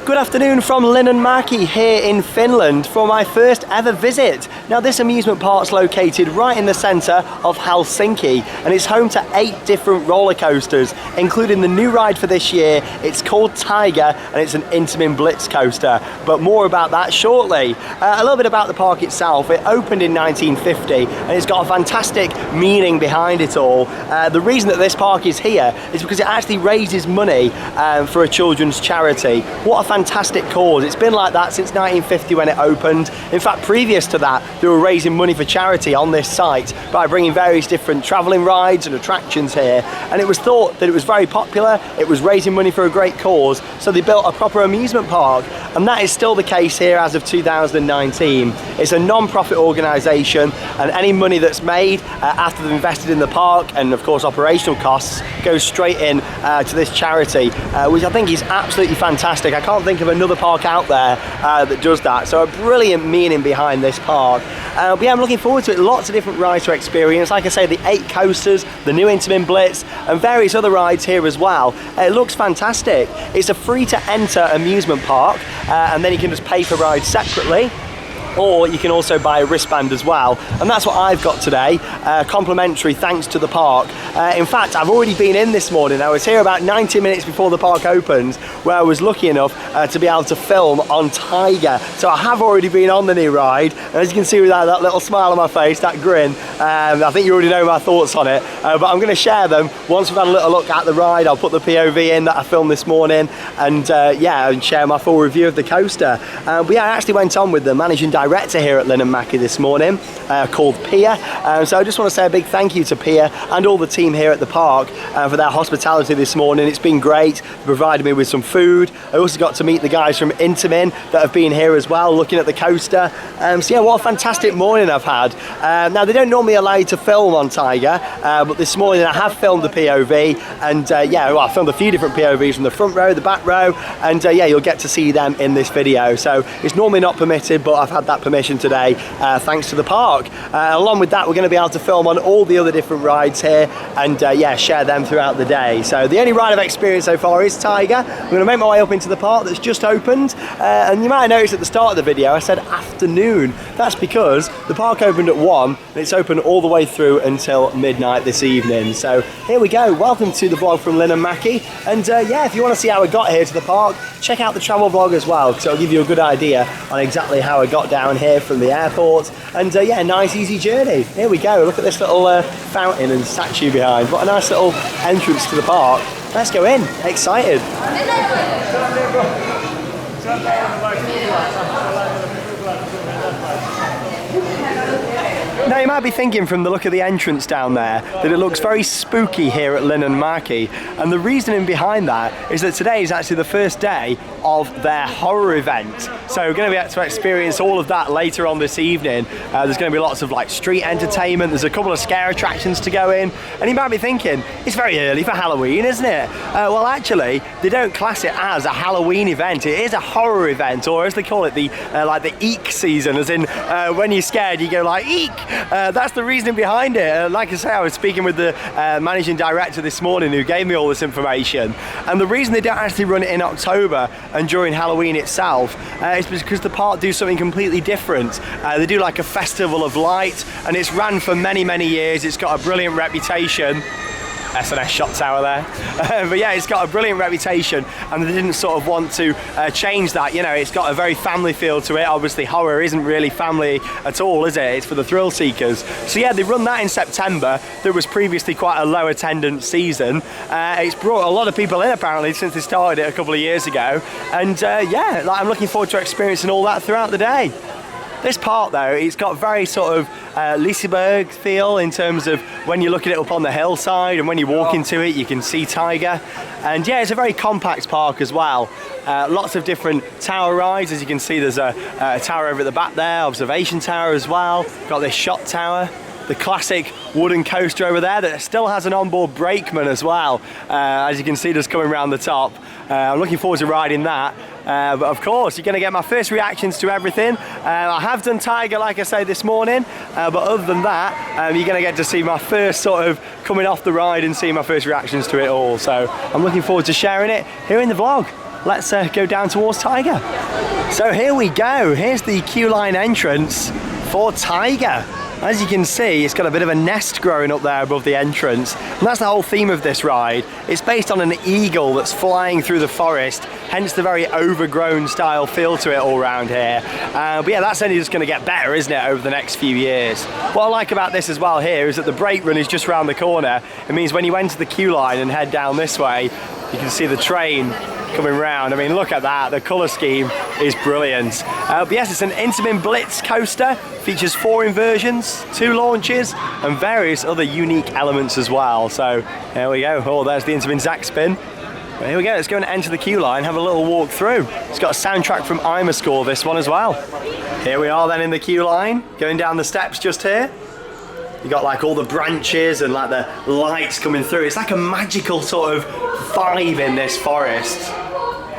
Good afternoon from Linnanmäki here in Finland for my first ever visit. Now this amusement park's located right in the centre of Helsinki and it's home to 8 different roller coasters, including the new ride for this year. It's called Taiga and it's an Intamin Blitz Coaster, but more about that shortly. A little bit about the park itself. It opened in 1950 and it's got a fantastic meaning behind it all. The reason that this park is here is because it actually raises money for a children's charity. What a fantastic cause. It's been like that since 1950 when it opened. In fact, previous to that, they were raising money for charity on this site by bringing various different travelling rides and attractions here. And it was thought that it was very popular, it was raising money for a great cause, so they built a proper amusement park. And that is still the case here as of 2019. It's a non-profit organisation and any money that's made after they've invested in the park and of course operational costs goes straight in to this charity, which I think is absolutely fantastic. I can't think of another park out there that does that. So a brilliant meaning behind this park. But yeah, I'm looking forward to it. Lots of different rides to experience. Like I say, the 8 coasters, the new Intamin Blitz, and various other rides here as well. It looks fantastic. It's a free to enter amusement park, and then you can just pay for rides separately. Or you can also buy a wristband as well, and that's what I've got today, complimentary thanks to the park. In fact, I've already been in this morning. I was here about 90 minutes before the park opened, where I was lucky enough to be able to film on Taiga. So I have already been on the new ride, and as you can see with that little smile on my face, that grin, I think you already know my thoughts on it, but I'm going to share them once we've had a little look at the ride. I'll put the POV in that I filmed this morning, and yeah, and share my full review of the coaster. But yeah, I actually went on with the managing director here at Linnanmäki this morning, called Pia. So I just want to say a big thank you to Pia and all the team here at the park for their hospitality this morning. It's been great. They provided me with some food. I also got to meet the guys from Intamin that have been here as well, looking at the coaster. So yeah, what a fantastic morning I've had. Now they don't normally allow you to film on Taiga, but this morning I have filmed the POV, and yeah, well, I filmed a few different POVs from the front row, the back row, and yeah, you'll get to see them in this video. So it's normally not permitted, but I've had that permission today thanks to the park. Along with that, we're going to be able to film on all the other different rides here and yeah, share them throughout the day. So the only ride I've experienced so far is Taiga. I'm going to make my way up into the park that's just opened, and you might have noticed at the start of the video I said afternoon. That's because the park opened at 1 and it's open all the way through until midnight this evening. So here we go. Welcome to the vlog from Linnanmäki, and yeah, if you want to see how I got here to the park, check out the travel vlog as well, because it'll give you a good idea on exactly how I got down here from the airport. And yeah, nice easy journey. Here we go. Look at this little fountain and statue behind. What a nice little entrance to the park. Let's go in. Excited. Now you might be thinking from the look of the entrance down there that it looks very spooky here at Linnanmäki, and the reasoning behind that is that today is actually the first day of their horror event. So we're going to be able to experience all of that later on this evening. There's going to be lots of like street entertainment, there's a couple of scare attractions to go in, and you might be thinking, it's very early for Halloween, isn't it? Well actually, they don't class it as a Halloween event, it is a horror event, or as they call it, the like the eek season, as in when you're scared you go like eek. That's the reasoning behind it. Like I say, I was speaking with the managing director this morning who gave me all this information, and the reason they don't actually run it in October and during Halloween itself is because the park do something completely different. They do like a festival of light, and it's ran for many years. It's got a brilliant reputation. S&S shot tower there. But yeah, it's got a brilliant reputation, and they didn't sort of want to change that. You know, it's got a very family feel to it. Obviously horror isn't really family at all, is it? It's for the thrill seekers. So yeah, they run that in September. There was previously quite a low attendance season. It's brought a lot of people in apparently since they started it a couple of years ago, and yeah, like, I'm looking forward to experiencing all that throughout the day. This park though, it's got very sort of Liseberg feel in terms of when you look at it up on the hillside, and when you walk into it you can see Taiga. And yeah, it's a very compact park as well. Lots of different tower rides. As you can see, there's a tower over at the back there, observation tower as well. Got this shot tower. The classic wooden coaster over there that still has an onboard brakeman as well, as you can see just coming around the top. I'm looking forward to riding that. But of course, you're going to get my first reactions to everything. I have done Taiga, like I say, this morning, but other than that, you're going to get to see my first sort of coming off the ride and see my first reactions to it all. So I'm looking forward to sharing it here in the vlog. let's go down towards Taiga. So here we go, here's the queue line entrance for Taiga. As you can see, it's got a bit of a nest growing up there above the entrance, and that's the whole theme of this ride. It's based on an eagle that's flying through the forest, hence the very overgrown style feel to it all around here. But yeah, that's only just going to get better, isn't it, over the next few years. What I like about this as well here is that the brake run is just round the corner. It means when you enter the queue line and head down this way, you can see the train coming round. I mean, look at that, the colour scheme is brilliant. But yes, it's an Intamin Blitz Coaster, features 4 inversions, 2 launches, and various other unique elements as well. So there we go, oh, there's the Intamin Zack spin. But here we go, let's go and enter the queue line, have a little walk through. It's got a soundtrack from Imascore, this one as well. Here we are then in the queue line, going down the steps just here. You got like all the branches and like the lights coming through. It's like a magical sort of vibe in this forest.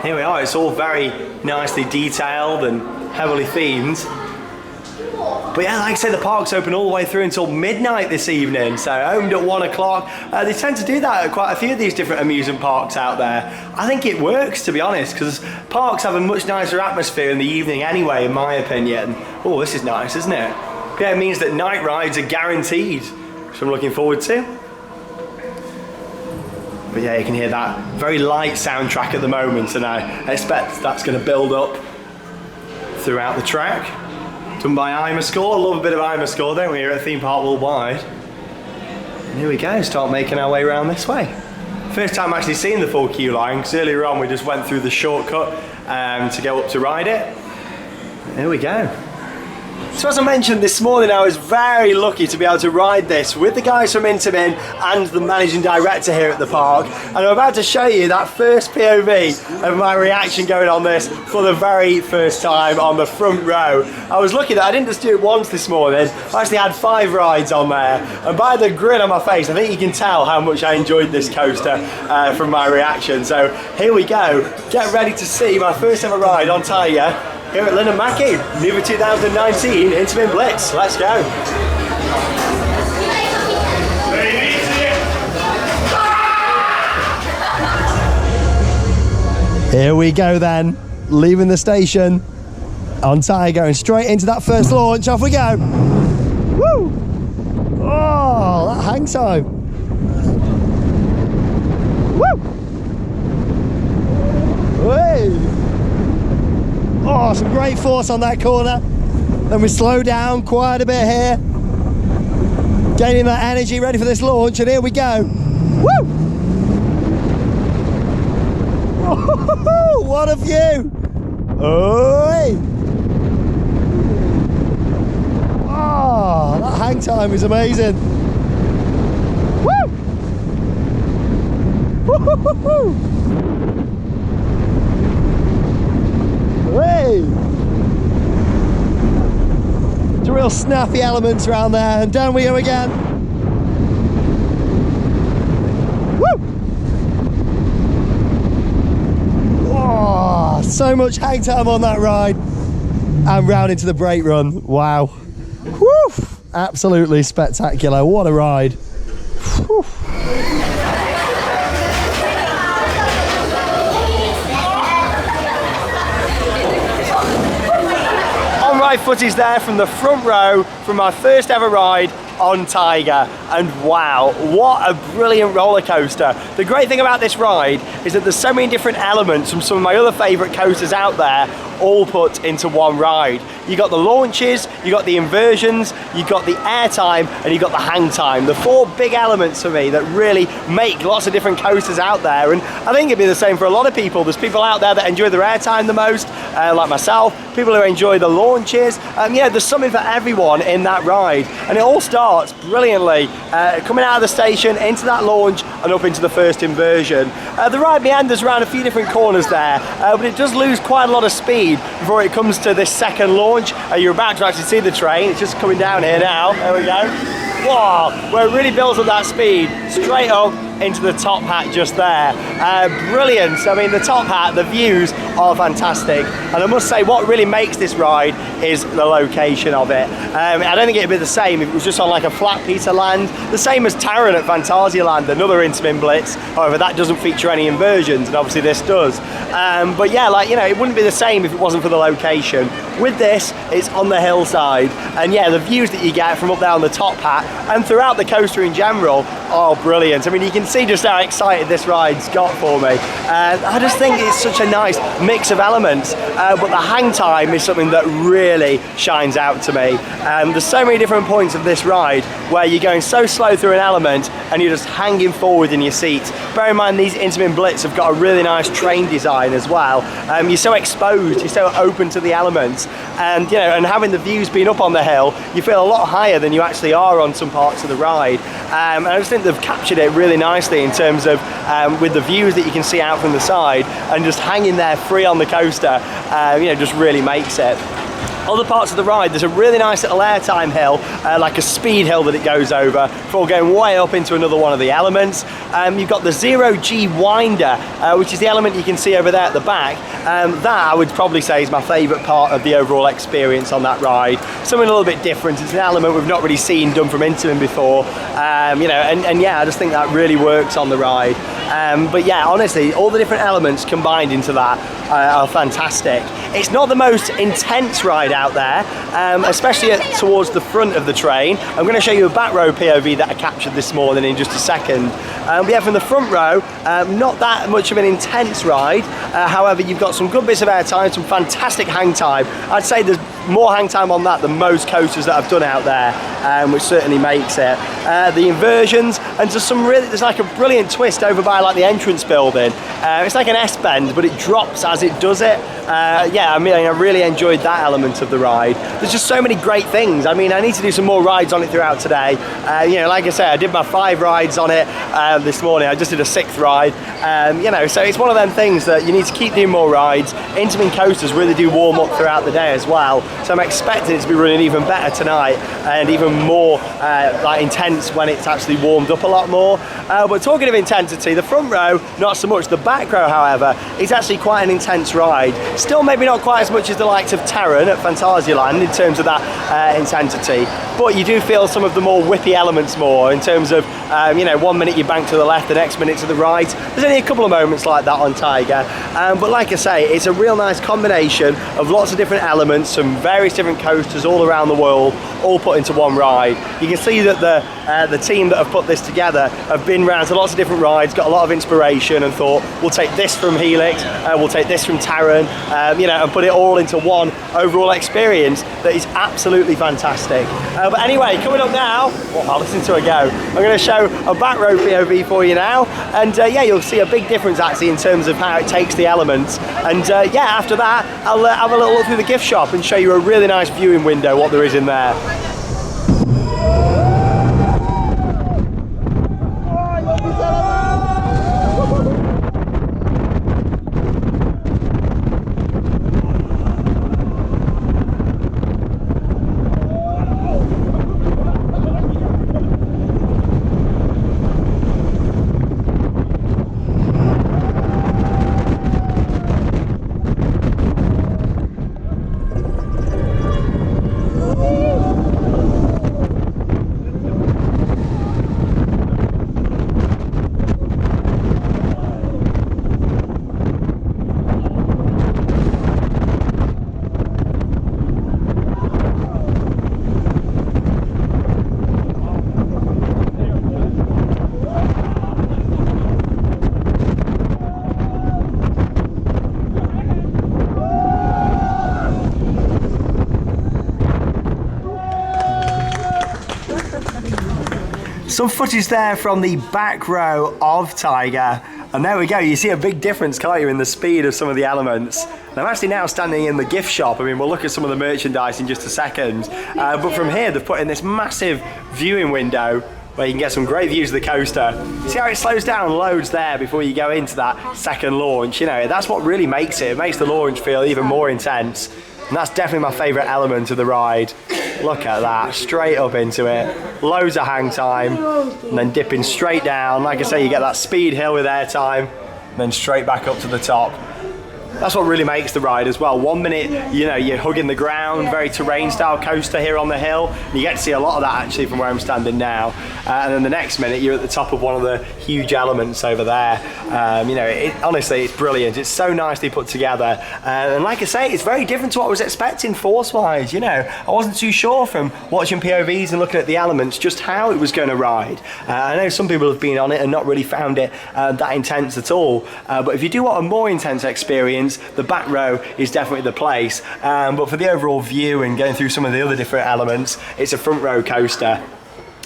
Here we are, it's all very nicely detailed and heavily themed. But yeah, like I say, the park's open all the way through until midnight this evening. So opened at 1 o'clock. They tend to do that at quite a few of these different amusement parks out there. I think it works, to be honest, because parks have a much nicer atmosphere in the evening anyway, in my opinion. Oh, this is nice, isn't it? Yeah, it means that night rides are guaranteed, which I'm looking forward to. But yeah, you can hear that very light soundtrack at the moment, and I expect that's going to build up throughout the track. Done by Imascore. Love a bit of Imascore, don't we, here at Theme Park Worldwide. And here we go, start making our way around this way. First time actually seeing the full queue line, because earlier on we just went through the shortcut to go up to ride it. Here we go. So as I mentioned this morning, I was very lucky to be able to ride this with the guys from Intamin and the managing director here at the park. And I'm about to show you that first POV of my reaction going on this for the very first time on the front row. I was lucky that I didn't just do it once this morning. I actually had 5 rides on there. And by the grin on my face, I think you can tell how much I enjoyed this coaster from my reaction. So here we go. Get ready to see my first ever ride on Taiga here at Linnanmäki, new 2019 Intamin Blitz. Let's go. Here we go then, leaving the station on Taiga and straight into that first launch. Off we go. Woo! Oh, that hang time. Woo! Hey! Oh, some great force on that corner. Then we slow down quite a bit here. Gaining that energy, ready for this launch, and here we go. Woo! Oh, what a view! Oh, that hang time is amazing. Woo! Hey! It's a real snappy elements around there, and down we go again. Woo! Oh, so much hang time on that ride. And round into the brake run. Wow. Woo! Absolutely spectacular. What a ride. Whew. Footage there from the front row from my first ever ride on Taiga, and wow, what a brilliant roller coaster. The great thing about this ride is that there's so many different elements from some of my other favourite coasters out there all put into one ride. You got the launches, you got the inversions, you got the air time, and you got the hang time. The 4 big elements for me that really make lots of different coasters out there, and I think it'd be the same for a lot of people. There's people out there that enjoy their air time the most, like myself, people who enjoy the launches. Yeah, there's something for everyone in that ride, and it all starts brilliantly coming out of the station into that launch and up into the first inversion. The ride meanders around a few different corners there, but it does lose quite a lot of speed before it comes to this second launch. You're about to actually see the train, it's just coming down here now. There we go. Wow, where it really builds up that speed, straight up into the top hat just there. Brilliant. I mean, the top hat, the views are fantastic. And I must say, what really makes this ride is the location of it. I don't think it'd be the same if it was just on like a flat piece of land. The same as Taron at Phantasialand, another Intamin Blitz. However, that doesn't feature any inversions, and obviously this does. But yeah, like, you know, it wouldn't be the same if it wasn't for the location. With this, it's on the hillside, and yeah, the views that you get from up there on the top hat and throughout the coaster in general are brilliant. I mean, you can see just how excited this ride's got for me. I just think it's such a nice mix of elements, but the hang time is something that really shines out to me. There's so many different points of this ride where you're going so slow through an element and you're just hanging forward in your seat. Bear in mind, these Intamin Blitz have got a really nice train design as well. You're so exposed, you're so open to the elements, and you know, and having the views being up on the hill, you feel a lot higher than you actually are on some parts of the ride. And I just think they've captured it really nicely in terms of with the views that you can see out from the side, and just hanging there free on the coaster, you know, just really makes it. Other parts of the ride, there's a really nice little airtime hill, like a speed hill that it goes over, before going way up into another one of the elements. You've got the 0G winder, which is the element you can see over there at the back. That I would probably say is my favourite part of the overall experience on that ride. Something a little bit different. It's an element we've not really seen done from Intamin before, you know, and yeah, I just think that really works on the ride. But yeah, honestly, all the different elements combined into that are fantastic. It's not the most intense ride out there, especially towards the front of the train. I'm going to show you a back row POV that I captured this morning in just a second. But yeah, from the front row, not that much of an intense ride. However, you've got some good bits of airtime, some fantastic hang time. I'd say there's more hang time on that than most coasters that I've done out there, which certainly makes it. The inversions, and just some really, there's like a brilliant twist over by like the entrance building. It's like an S-bend, but it drops as it does it. Yeah, I mean, I really enjoyed that element of the ride. There's just so many great things. I mean, I need to do some more rides on it throughout today. You know, like I say, I did my 5 rides on it this morning. I just did a 6th ride. You know, so it's one of them things that you need to keep doing more rides. Intamin coasters really do warm up throughout the day as well. So I'm expecting it to be running even better tonight and even more like intense when it's actually warmed up a lot more. But talking of intensity, the front row, not so much. The back row, however, is actually quite an intense ride. Still maybe not quite as much as the likes of Taron at Phantasialand in terms of that intensity, but you do feel some of the more whippy elements more in terms of, you know, 1 minute you bank to the left, the next minute to the right. There's only a couple of moments like that on Taiga, but like I say, it's a real nice combination of lots of different elements, some various different coasters all around the world, all put into one ride. You can see that the team that have put this together have been around to lots of different rides, got a lot of inspiration, and thought, we'll take this from Helix, we'll take this from Taron, you know, and put it all into one overall experience that is absolutely fantastic. But anyway, coming up now, I'll listen to it go. I'm going to show a back row POV for you now, and yeah, you'll see a big difference actually in terms of how it takes the elements. And yeah, after that, I'll have a little look through the gift shop and show you a really nice viewing window, what there is in there. Some footage there from the back row of Taiga, and there we go, you see a big difference, can't you, in the speed of some of the elements. And I'm actually now standing in the gift shop. I mean, we'll look at some of the merchandise in just a second, but from here they've put in this massive viewing window where you can get some great views of the coaster. See how it slows down loads there before you go into that second launch? You know, that's what really makes it. It makes the launch feel even more intense, and that's definitely my favourite element of the ride. Look at that, straight up into it. Loads of hang time, and then dipping straight down. Like I say, you get that speed hill with air time, and then straight back up to the top. That's what really makes the ride as well. 1 minute, you know, you're hugging the ground, very terrain style coaster here on the hill. And you get to see a lot of that actually from where I'm standing now. And then the next minute, you're at the top of one of the huge elements over there. You know, honestly, it's brilliant. It's so nicely put together. And like I say, it's very different to what I was expecting force-wise. You know, I wasn't too sure from watching POVs and looking at the elements just how it was going to ride. I know some people have been on it and not really found it that intense at all. But if you do want a more intense experience, the back row is definitely the place, but for the overall view and going through some of the other different elements, it's a front row coaster.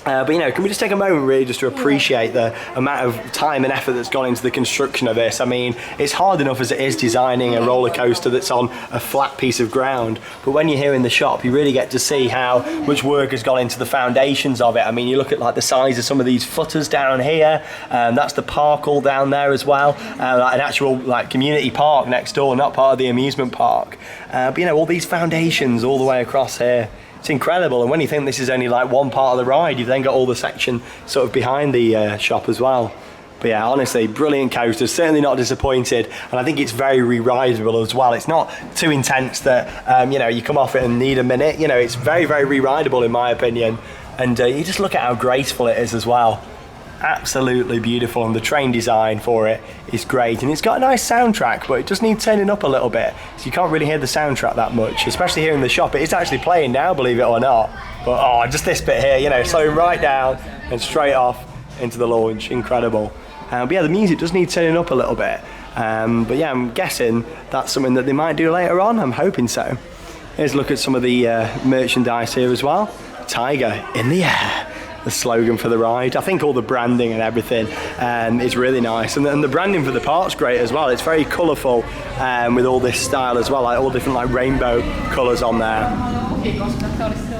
But you know, can we just take a moment really just to appreciate the amount of time and effort that's gone into the construction of this? I mean, it's hard enough as it is designing a roller coaster that's on a flat piece of ground, but when you're here in the shop, you really get to see how much work has gone into the foundations of it. I mean, you look at like the size of some of these footers down here, that's the park all down there as well, like an actual like community park next door, not part of the amusement park. But you know, all these foundations all the way across here. It's incredible, and when you think this is only like one part of the ride, you've then got all the section sort of behind the shop as well. But yeah, honestly, brilliant coaster, certainly not disappointed, and I think it's very re-rideable as well. It's not too intense that you know, you come off it and need a minute. You know, it's very, very re-rideable in my opinion, and you just look at how graceful it is as well. Absolutely beautiful, and the train design for it is great, and it's got a nice soundtrack, but it just needs turning up a little bit, so you can't really hear the soundtrack that much, especially here in the shop. It is actually playing now, believe it or not, but oh, just this bit here, you know, slowing right down and straight off into the launch. Incredible. But yeah, the music does need turning up a little bit, but yeah, I'm guessing that's something that they might do later on. I'm hoping so. Here's a look at some of the merchandise here as well. Taiga in the air, the slogan for the ride. I think all the branding and everything is really nice, and the branding for the park's great as well. It's very colourful with all this style as well, like all different like rainbow colours on there.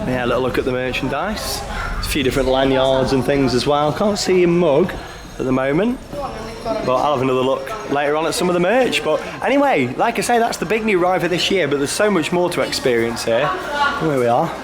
Yeah, a little look at the merchandise. There's a few different lanyards and things as well. Can't see a mug at the moment, but I'll have another look later on at some of the merch. But anyway, like I say, that's the big new ride for this year, but there's so much more to experience here. Here we are.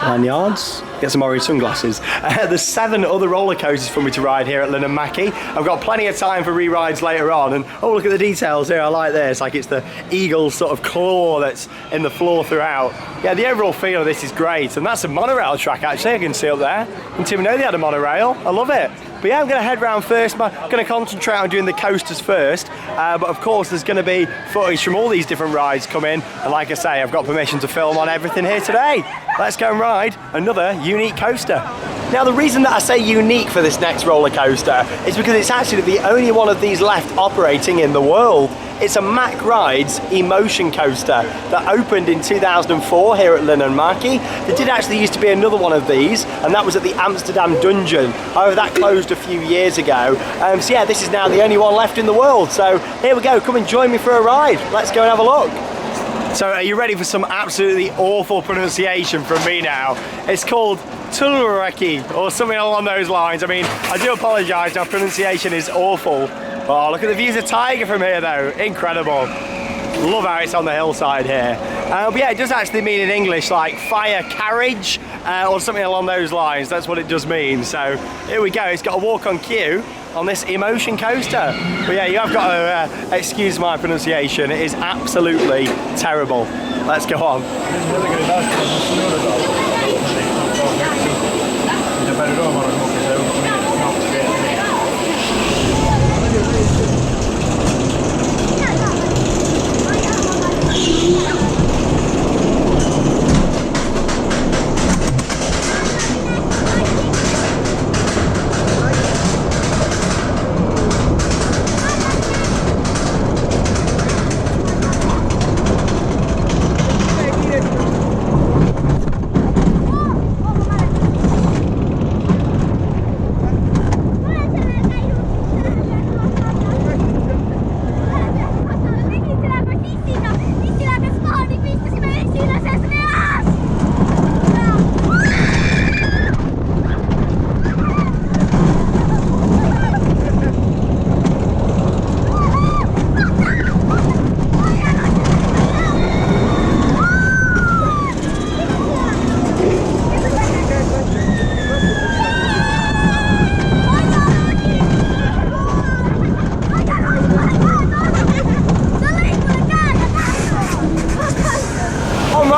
Lanyards, get some orange sunglasses. There's 7 other roller coasters for me to ride here at Linnanmäki. I've got plenty of time for re-rides later on, and oh, look at the details here. I like this, like it's the eagle's sort of claw that's in the floor throughout. Yeah, the overall feel of this is great, and that's a monorail track actually, I can see up there. Didn't even know they had a monorail. I love it. But yeah, I'm going to head round first. I'm going to concentrate on doing the coasters first, but of course there's going to be footage from all these different rides coming, and like I say, I've got permission to film on everything here today. Let's go and ride another unique coaster. Now, the reason that I say unique for this next roller coaster is because it's actually the only one of these left operating in the world. It's a Mack Rides Emotion Coaster that opened in 2004 here at Linnanmäki. There did actually used to be another one of these, and that was at the Amsterdam Dungeon. However, that closed a few years ago. So yeah, this is now the only one left in the world. So here we go, come and join me for a ride. Let's go and have a look. So are you ready for some absolutely awful pronunciation from me now? It's called Tulreki or something along those lines. I mean, I do apologise, our pronunciation is awful. Oh, look at the views of Taiga from here though, incredible. Love how it's on the hillside here. But yeah, it does actually mean in English like fire carriage or something along those lines. That's what it does mean. So here we go, it's got a walk on cue on this emotion coaster. But yeah, you have got to excuse my pronunciation, it is absolutely terrible. Let's go on.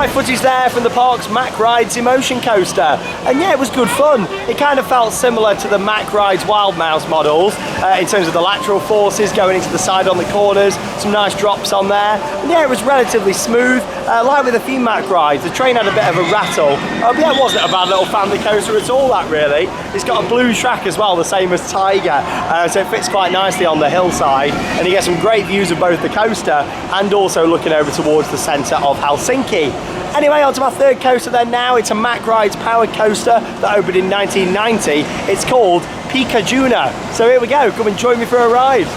Alright, footage there from the park's Mack Rides Emotion Coaster, and yeah, it was good fun. It kind of felt similar to the Mack Rides Wild Mouse models in terms of the lateral forces going into the side on the corners, some nice drops on there, and yeah, it was relatively smooth. Like with a few Mack Rides, the train had a bit of a rattle, but yeah, it wasn't a bad little family coaster at all, that really. It's got a blue track as well, the same as Taiga, so it fits quite nicely on the hillside, and you get some great views of both the coaster and also looking over towards the centre of Helsinki. Anyway, on to my third coaster then now. It's a Mack Rides powered coaster that opened in 1990. It's called Pikajuna. So here we go, come and join me for a ride.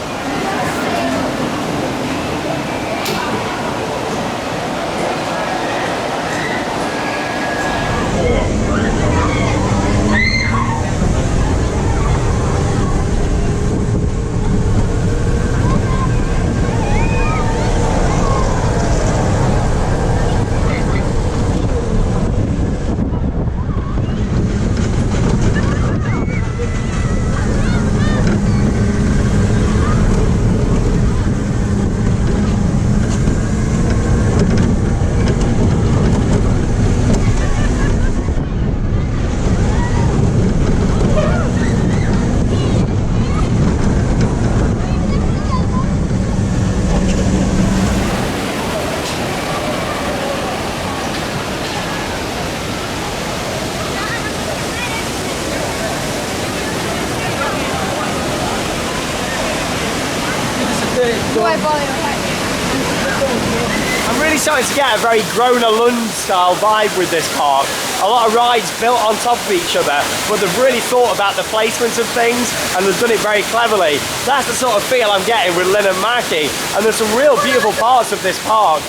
I'm really starting to get a very Grona Lund style vibe with this park. A lot of rides built on top of each other, but they've really thought about the placement of things and they've done it very cleverly. That's the sort of feel I'm getting with Linnanmäki, and there's some real beautiful parts of this park.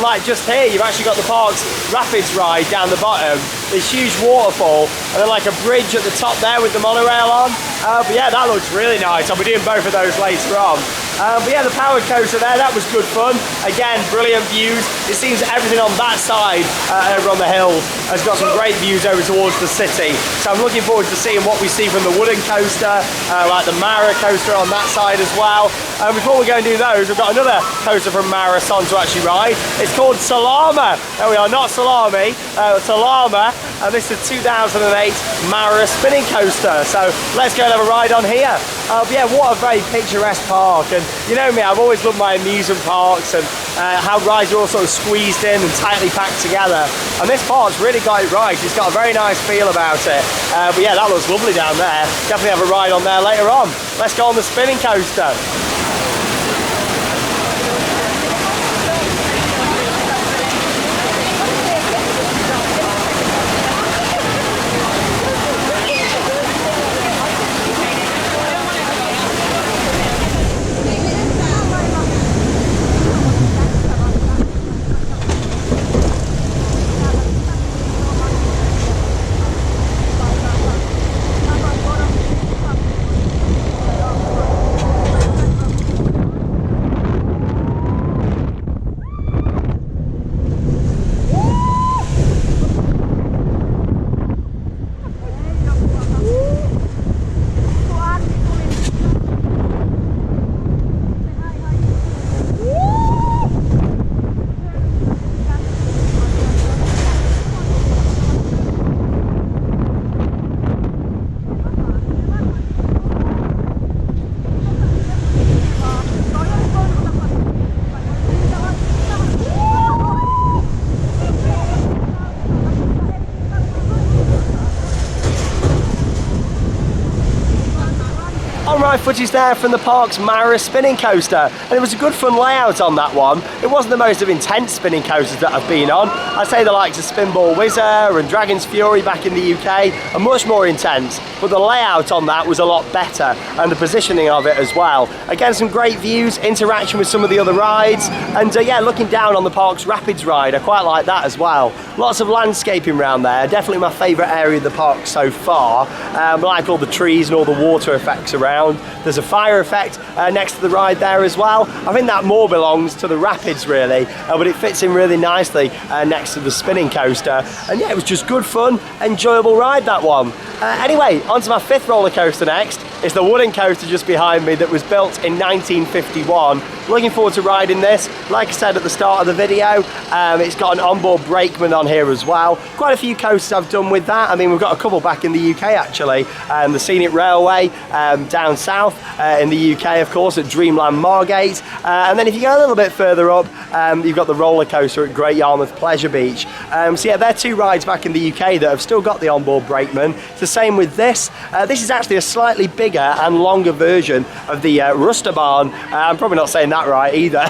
Like just here, you've actually got the park's Rapids ride down the bottom, this huge waterfall, and then like a bridge at the top there with the monorail on. But yeah, that looks really nice. I'll be doing both of those later on. But yeah, the powered coaster there, that was good fun. Again, brilliant views. It seems everything on that side over on the hills has got some great views over towards the city. So I'm looking forward to seeing what we see from the wooden coaster, like the Mara coaster on that side as well. Before we go and do those, we've got another coaster from Marathon to actually ride. It's called Salama. There we are, not salami, Salama. And this is a 2008 Mara spinning coaster. So let's go and have a ride on here. But yeah, what a very picturesque park. And you know me, I've always loved my amusement parks and how rides are all sort of squeezed in and tightly packed together. And this park's really got it right. It's got a very nice feel about it. But yeah, that looks lovely down there. Definitely have a ride on there later on. Let's go on the spinning coaster. Alright, footage there from the park's Mara spinning coaster, and it was a good fun layout on that one. It wasn't the most intense spinning coasters that I've been on. I'd say the likes of Spinball Whizzer and Dragon's Fury back in the UK are much more intense, but the layout on that was a lot better, and the positioning of it as well. Again, some great views, interaction with some of the other rides, and yeah, looking down on the park's Rapids ride, I quite like that as well. Lots of landscaping around there, definitely my favourite area of the park so far. I like all the trees and all the water effects around. There's a fire effect next to the ride there as well. I think that more belongs to the Rapids really, but it fits in really nicely next to the spinning coaster. And yeah, it was just good fun, enjoyable ride, that one. Anyway, on to my fifth roller coaster next. It's the wooden coaster just behind me that was built in 1951. Looking forward to riding this. Like I said at the start of the video, it's got an onboard brakeman on here as well. Quite a few coasters I've done with that. I mean, we've got a couple back in the UK actually. The Scenic Railway down south in the UK, of course, at Dreamland Margate. And then if you go a little bit further up, you've got the roller coaster at Great Yarmouth Pleasure Beach. So yeah, they're two rides back in the UK that have still got the onboard brakeman. It's the same with this. This is actually a slightly bigger and longer version of the Rusterbahn. I'm probably not saying that right either.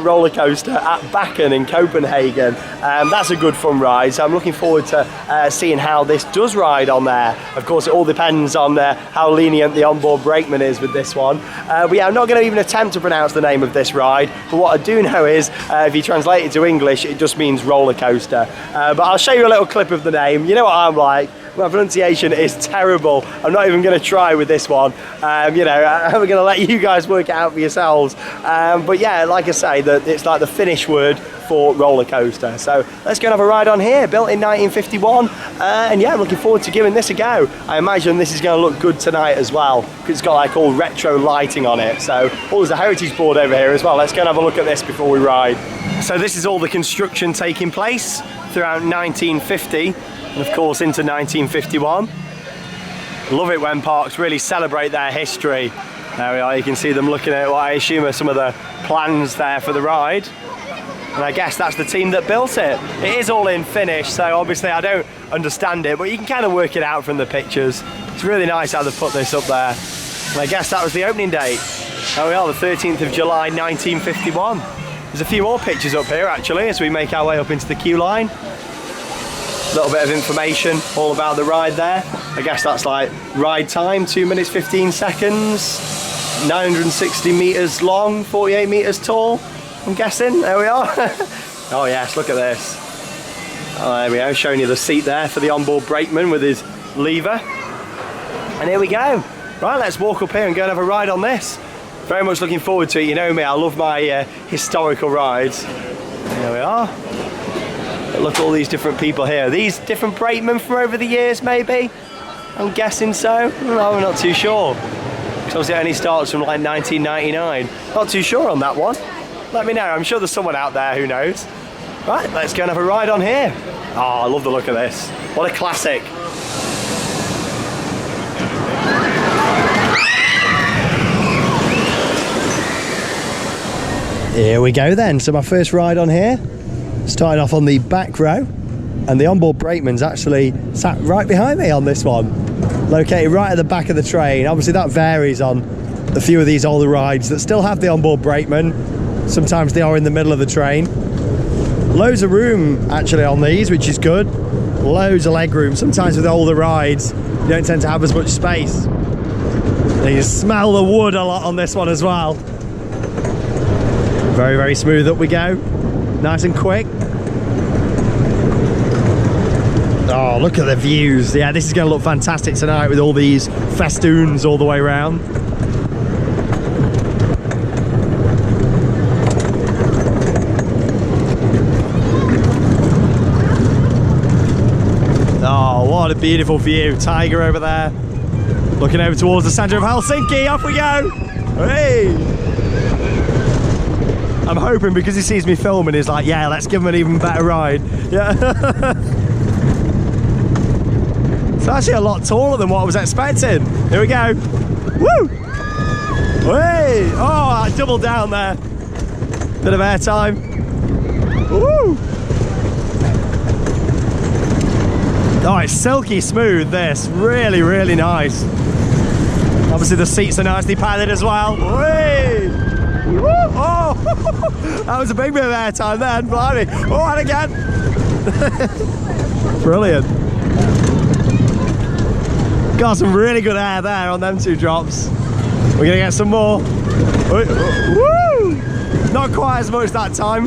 Roller coaster at Bakken in Copenhagen. That's a good fun ride. So I'm looking forward to seeing how this does ride on there. Of course, it all depends on how lenient the onboard brakeman is with this one. But yeah, I'm not going to even attempt to pronounce the name of this ride. But what I do know is, if you translate it to English, it just means roller coaster. But I'll show you a little clip of the name. You know what I'm like. My pronunciation is terrible. I'm not even going to try with this one. You know, I'm going to let you guys work it out for yourselves. But yeah, like I say, it's like the Finnish word for roller coaster. So let's go and have a ride on here. Built in 1951. And yeah, I'm looking forward to giving this a go. I imagine this is going to look good tonight as well, because it's got like all retro lighting on it. So, oh, there's a heritage board over here as well. Let's go and have a look at this before we ride. So this is all the construction taking place throughout 1950. And of course into 1951. Love it when parks really celebrate their history. There we are, you can see them looking at what I assume are some of the plans there for the ride. And I guess that's the team that built it. It is all in Finnish, so obviously I don't understand it, but you can kind of work it out from the pictures. It's really nice how they put this up there. And I guess that was the opening date. There we are, the 13th of July 1951. There's a few more pictures up here actually as we make our way up into the queue line. A little bit of information all about the ride there. I guess that's like ride time, 2 minutes 15 seconds, 960 meters long, 48 meters tall, I'm guessing. There we are. Oh yes, look at this. Oh, there we go, showing you the seat there for the onboard brakeman with his lever. And here we go. Right, let's walk up here and go and have a ride on this. Very much looking forward to it. You know me, I love my historical rides. There we are. Look at all these different people here. These different brakemen from over the years, maybe? I'm guessing so. No, I'm not too sure. Because obviously it only starts from like 1999. Not too sure on that one. Let me know. I'm sure there's someone out there who knows. Right, let's go and have a ride on here. Oh, I love the look of this. What a classic. Here we go then. So my first ride on here. Starting off on the back row, and the onboard brakeman's actually sat right behind me on this one, located right at the back of the train. Obviously that varies on a few of these older rides that still have the onboard brakeman. Sometimes they are in the middle of the train. Loads of room actually on these, which is good. Loads of leg room. Sometimes with older rides you don't tend to have as much space. And you smell the wood a lot on this one as well. Very, very smooth up we go. Nice and quick. Oh, look at the views. Yeah, this is going to look fantastic tonight with all these festoons all the way around. Oh, what a beautiful view. Taiga over there. Looking over towards the centre of Helsinki. Off we go. Hey! I'm hoping because he sees me filming, he's like, yeah, let's give him an even better ride. Yeah. It's actually a lot taller than what I was expecting. Here we go. Woo! Hey! Oh, I doubled down there. Bit of air time. Woo! Oh, it's silky smooth, this. Really, really nice. Obviously the seats are nicely padded as well. Hey! Oh, that was a big bit of air time then, blimey. Oh, and again. Brilliant. Got some really good air there on them two drops. We're gonna get some more. Woo! Not quite as much that time.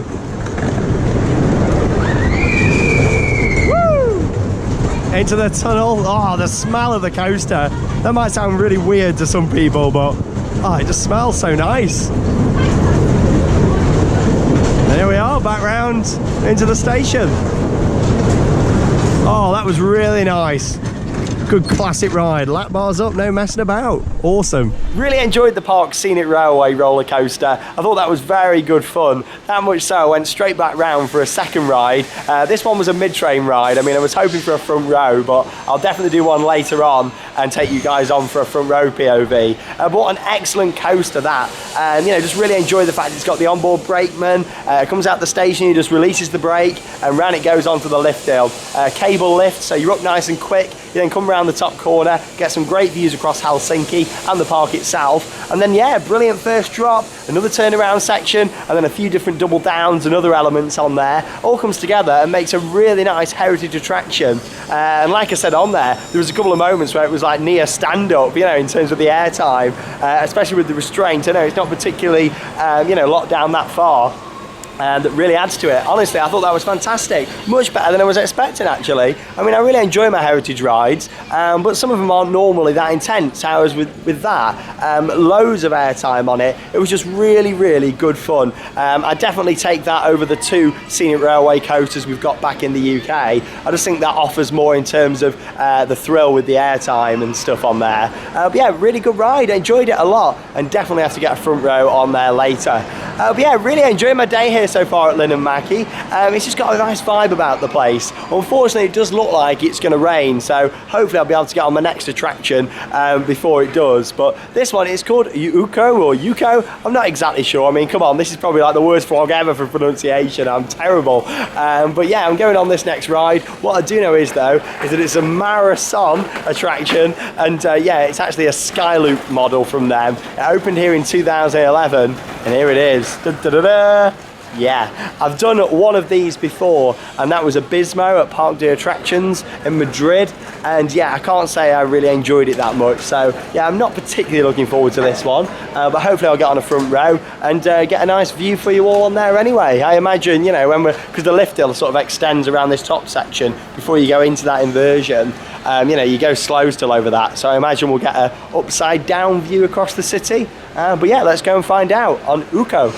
Woo! Into the tunnel. Oh, the smell of the coaster. That might sound really weird to some people, but oh, it just smells so nice. There we are, back round into the station. Oh, that was really nice. Good classic ride. Lap bars up, no messing about. Awesome. Really enjoyed the park's Scenic Railway roller coaster. I thought that was very good fun. That much so I went straight back round for a second ride. This one was a mid-train ride. I mean, I was hoping for a front row, but I'll definitely do one later on and take you guys on for a front row POV. But what an excellent coaster that. And you know, just really enjoy the fact it's got the onboard brakeman. Comes out the station, he just releases the brake and round it goes onto the lift hill. Cable lift, so you're up nice and quick. You then come around the top corner, get some great views across Helsinki and the park itself. And then yeah, brilliant first drop, another turnaround section, and then a few different double downs and other elements on there. All comes together and makes a really nice heritage attraction. And like I said on there was a couple of moments where it was like near stand-up, you know, in terms of the airtime, especially with the restraint. I know it's not particularly, you know, locked down that far. And that really adds to it. Honestly, I thought that was fantastic. Much better than I was expecting, actually. I mean, I really enjoy my heritage rides, but some of them aren't normally that intense. However, with that, loads of airtime on it. It was just really, really good fun. I definitely take that over the two Scenic Railway coasters we've got back in the UK. I just think that offers more in terms of the thrill with the airtime and stuff on there. But yeah, really good ride. I enjoyed it a lot, and definitely have to get a front row on there later. But yeah, really enjoyed my day here so far at Linnanmäki. It's just got a nice vibe about the place. Unfortunately, it does look like it's going to rain, so hopefully I'll be able to get on my next attraction before it does. But this one is called Yuko or Yuko. I'm not exactly sure. I mean, come on, this is probably like the worst vlog ever for pronunciation. I'm terrible. But yeah, I'm going on this next ride. What I do know is though, is that it's a marathon attraction, and yeah, it's actually a Skyloop model from them. It opened here in 2011, and here it is. Da, da, da, da. Yeah, I've done one of these before, and that was Abismo at Parc des Attractions in Madrid, and yeah, I can't say I really enjoyed it that much. So yeah, I'm not particularly looking forward to this one, but hopefully I'll get on a front row and get a nice view for you all on there anyway. I imagine, you know, when because the lift hill sort of extends around this top section before you go into that inversion. You know, you go slow still over that, so I imagine we'll get a upside down view across the city. But yeah, let's go and find out on Yuko.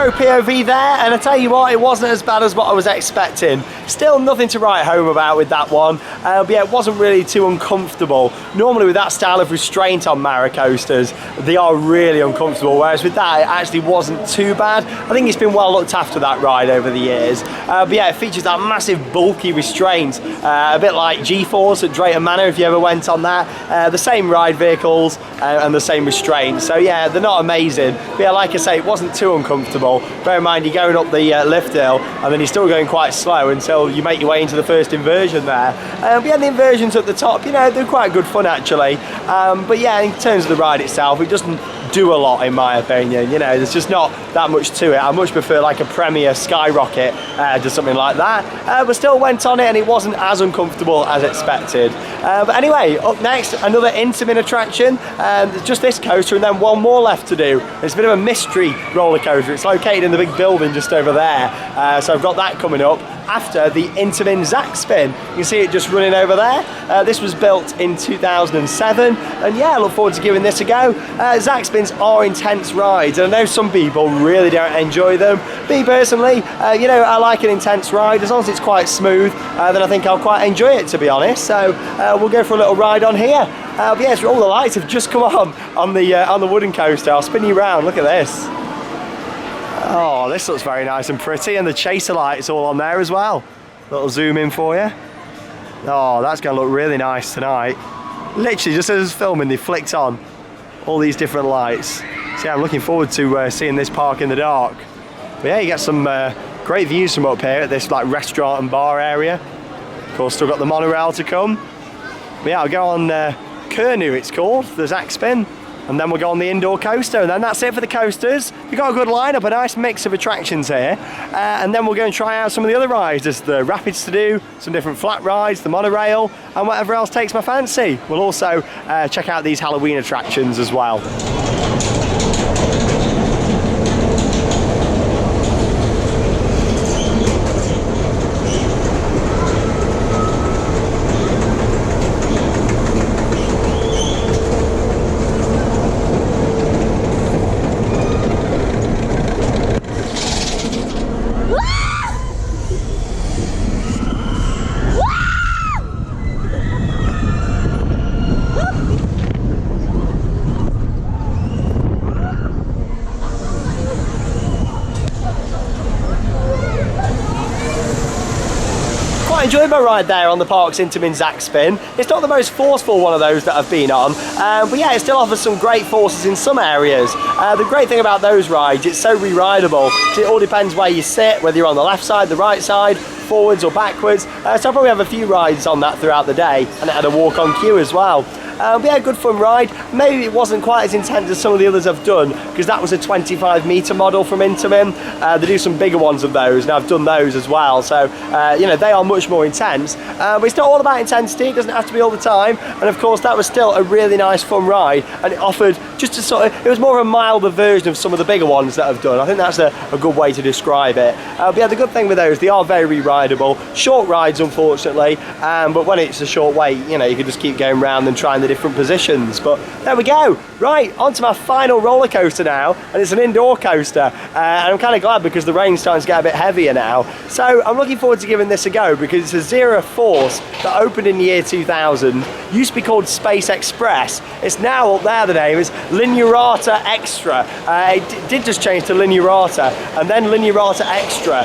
POV there, and I tell you what, it wasn't as bad as what I was expecting. Still nothing to write home about with that one, but yeah, it wasn't really too uncomfortable. Normally with that style of restraint on Mara coasters, they are really uncomfortable, whereas with that it actually wasn't too bad. I think it's been well looked after, that ride, over the years. But yeah, it features that massive bulky restraint, a bit like G-Force at Drayton Manor if you ever went on that. The same ride vehicles and the same restraint, so yeah, they're not amazing. But yeah, like I say, it wasn't too uncomfortable. Bear in mind, you're going up the lift hill, and then you're still going quite slow until you make your way into the first inversion there. But yeah, the inversions at the top, you know, they're quite good fun actually. But yeah, in terms of the ride itself, it doesn't do a lot in my opinion. You know, there's just not that much to it. I much prefer like a Premier Skyrocket to something like that. But still went on it, and it wasn't as uncomfortable as expected. But anyway, up next, another Intamin attraction. Just this coaster, and then one more left to do. It's a bit of a mystery roller coaster. It's located in the big building just over there. So I've got that coming up. after the Intamin Spin. You can see it just running over there. This was built in 2007, and yeah, I look forward to giving this a go. Spins are intense rides, and I know some people really don't enjoy them. Me personally, you know, I like an intense ride. As long as it's quite smooth, then I think I'll quite enjoy it, to be honest. So we'll go for a little ride on here. But yes, all the lights have just come on the wooden coaster. I'll spin you around. Look at this. Oh, this looks very nice and pretty, and the chaser lights all on there as well. Little zoom in for you. Oh, that's going to look really nice tonight. Literally, just as I was filming, they flicked on all these different lights. So yeah, I'm looking forward to seeing this park in the dark. But yeah, you get some great views from up here at this like restaurant and bar area. Of course, still got the monorail to come. But yeah, I'll go on Kernu, it's called, the Zach Spin. And then we'll go on the indoor coaster, and then that's it for the coasters. We've got a good lineup, a nice mix of attractions here. And then we'll go and try out some of the other rides. There's the Rapids to do, some different flat rides, the monorail, and whatever else takes my fancy. We'll also check out these Halloween attractions as well. Enjoyed my ride there on the park's Intamin Spin. It's not the most forceful one of those that I've been on, but yeah, it still offers some great forces in some areas. The great thing about those rides, it's so re-rideable. It all depends where you sit, whether you're on the left side, the right side, forwards or backwards. So I'll probably have a few rides on that throughout the day, and it had a walk on queue as well. But yeah, good fun ride. Maybe it wasn't quite as intense as some of the others I've done, because that was a 25-metre model from Intamin. They do some bigger ones of those, and I've done those as well. So, you know, they are much more intense. But it's not all about intensity. It doesn't have to be all the time. And of course, that was still a really nice, fun ride. And it offered just a sort of, it was more of a milder version of some of the bigger ones that I've done. I think that's a good way to describe it. But yeah, the good thing with those, they are very rideable. Short rides, unfortunately. But when it's a short wait, you know, you can just keep going around and trying the different positions. But there we go. Right, on to my final roller coaster now, and it's an indoor coaster, and I'm kind of glad because the rain's starting to get a bit heavier now. So I'm looking forward to giving this a go, because it's a Zero Force that opened in the year 2000, used to be called Space Express. It's now up there, the name is Linnanmäki Extra. It did just change to Linnanmäki, and then Linnanmäki Extra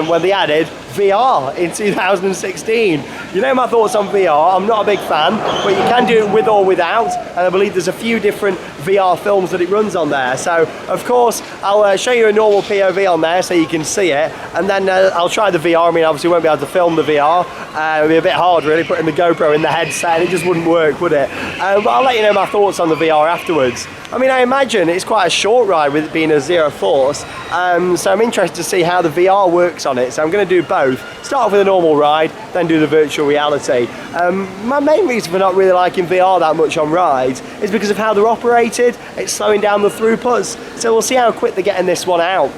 when they added VR in 2016. You know my thoughts on VR, I'm not a big fan, but you can do it with or without, and I believe there's a few different VR films that it runs on there. So of course I'll show you a normal POV on there so you can see it, and then I'll try the VR. I mean, obviously won't be able to film the VR. It'll be a bit hard really putting the GoPro in the headset, it just wouldn't work, would it? But I'll let you know my thoughts on the VR afterwards. I mean, I imagine it's quite a short ride with it being a Zero Force, so I'm interested to see how the VR works on it. So I'm going to do both. Start off with a normal ride, then do the virtual reality. My main reason for not really liking VR that much on rides is because of how they're operated. It's slowing down the throughputs, so we'll see how quick they're getting this one out.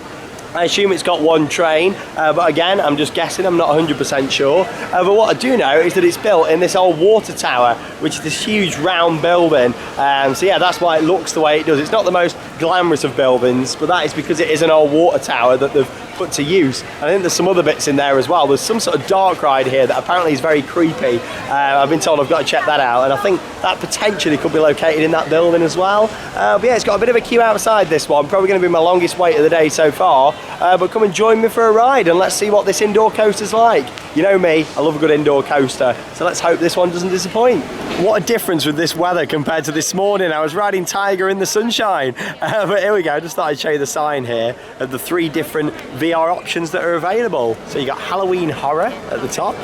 I assume it's got one train, but again, I'm just guessing, I'm not 100% sure. But what I do know is that it's built in this old water tower, which is this huge round building. So yeah, that's why it looks the way it does. It's not the most glamorous of buildings, but that is because it is an old water tower that they've put to use. I think there's some other bits in there as well. There's some sort of dark ride here that apparently is very creepy. I've been told I've got to check that out, and I think that potentially could be located in that building as well. But yeah, it's got a bit of a queue outside this one. Probably going to be my longest wait of the day so far. But come and join me for a ride, and let's see what this indoor coaster's like. You know me, I love a good indoor coaster, so let's hope this one doesn't disappoint. What a difference with this weather compared to this morning. I was riding Taiga in the sunshine. But here we go, just thought I'd show you the sign here of the 3 different VR options that are available. So you got Halloween Horror at the top,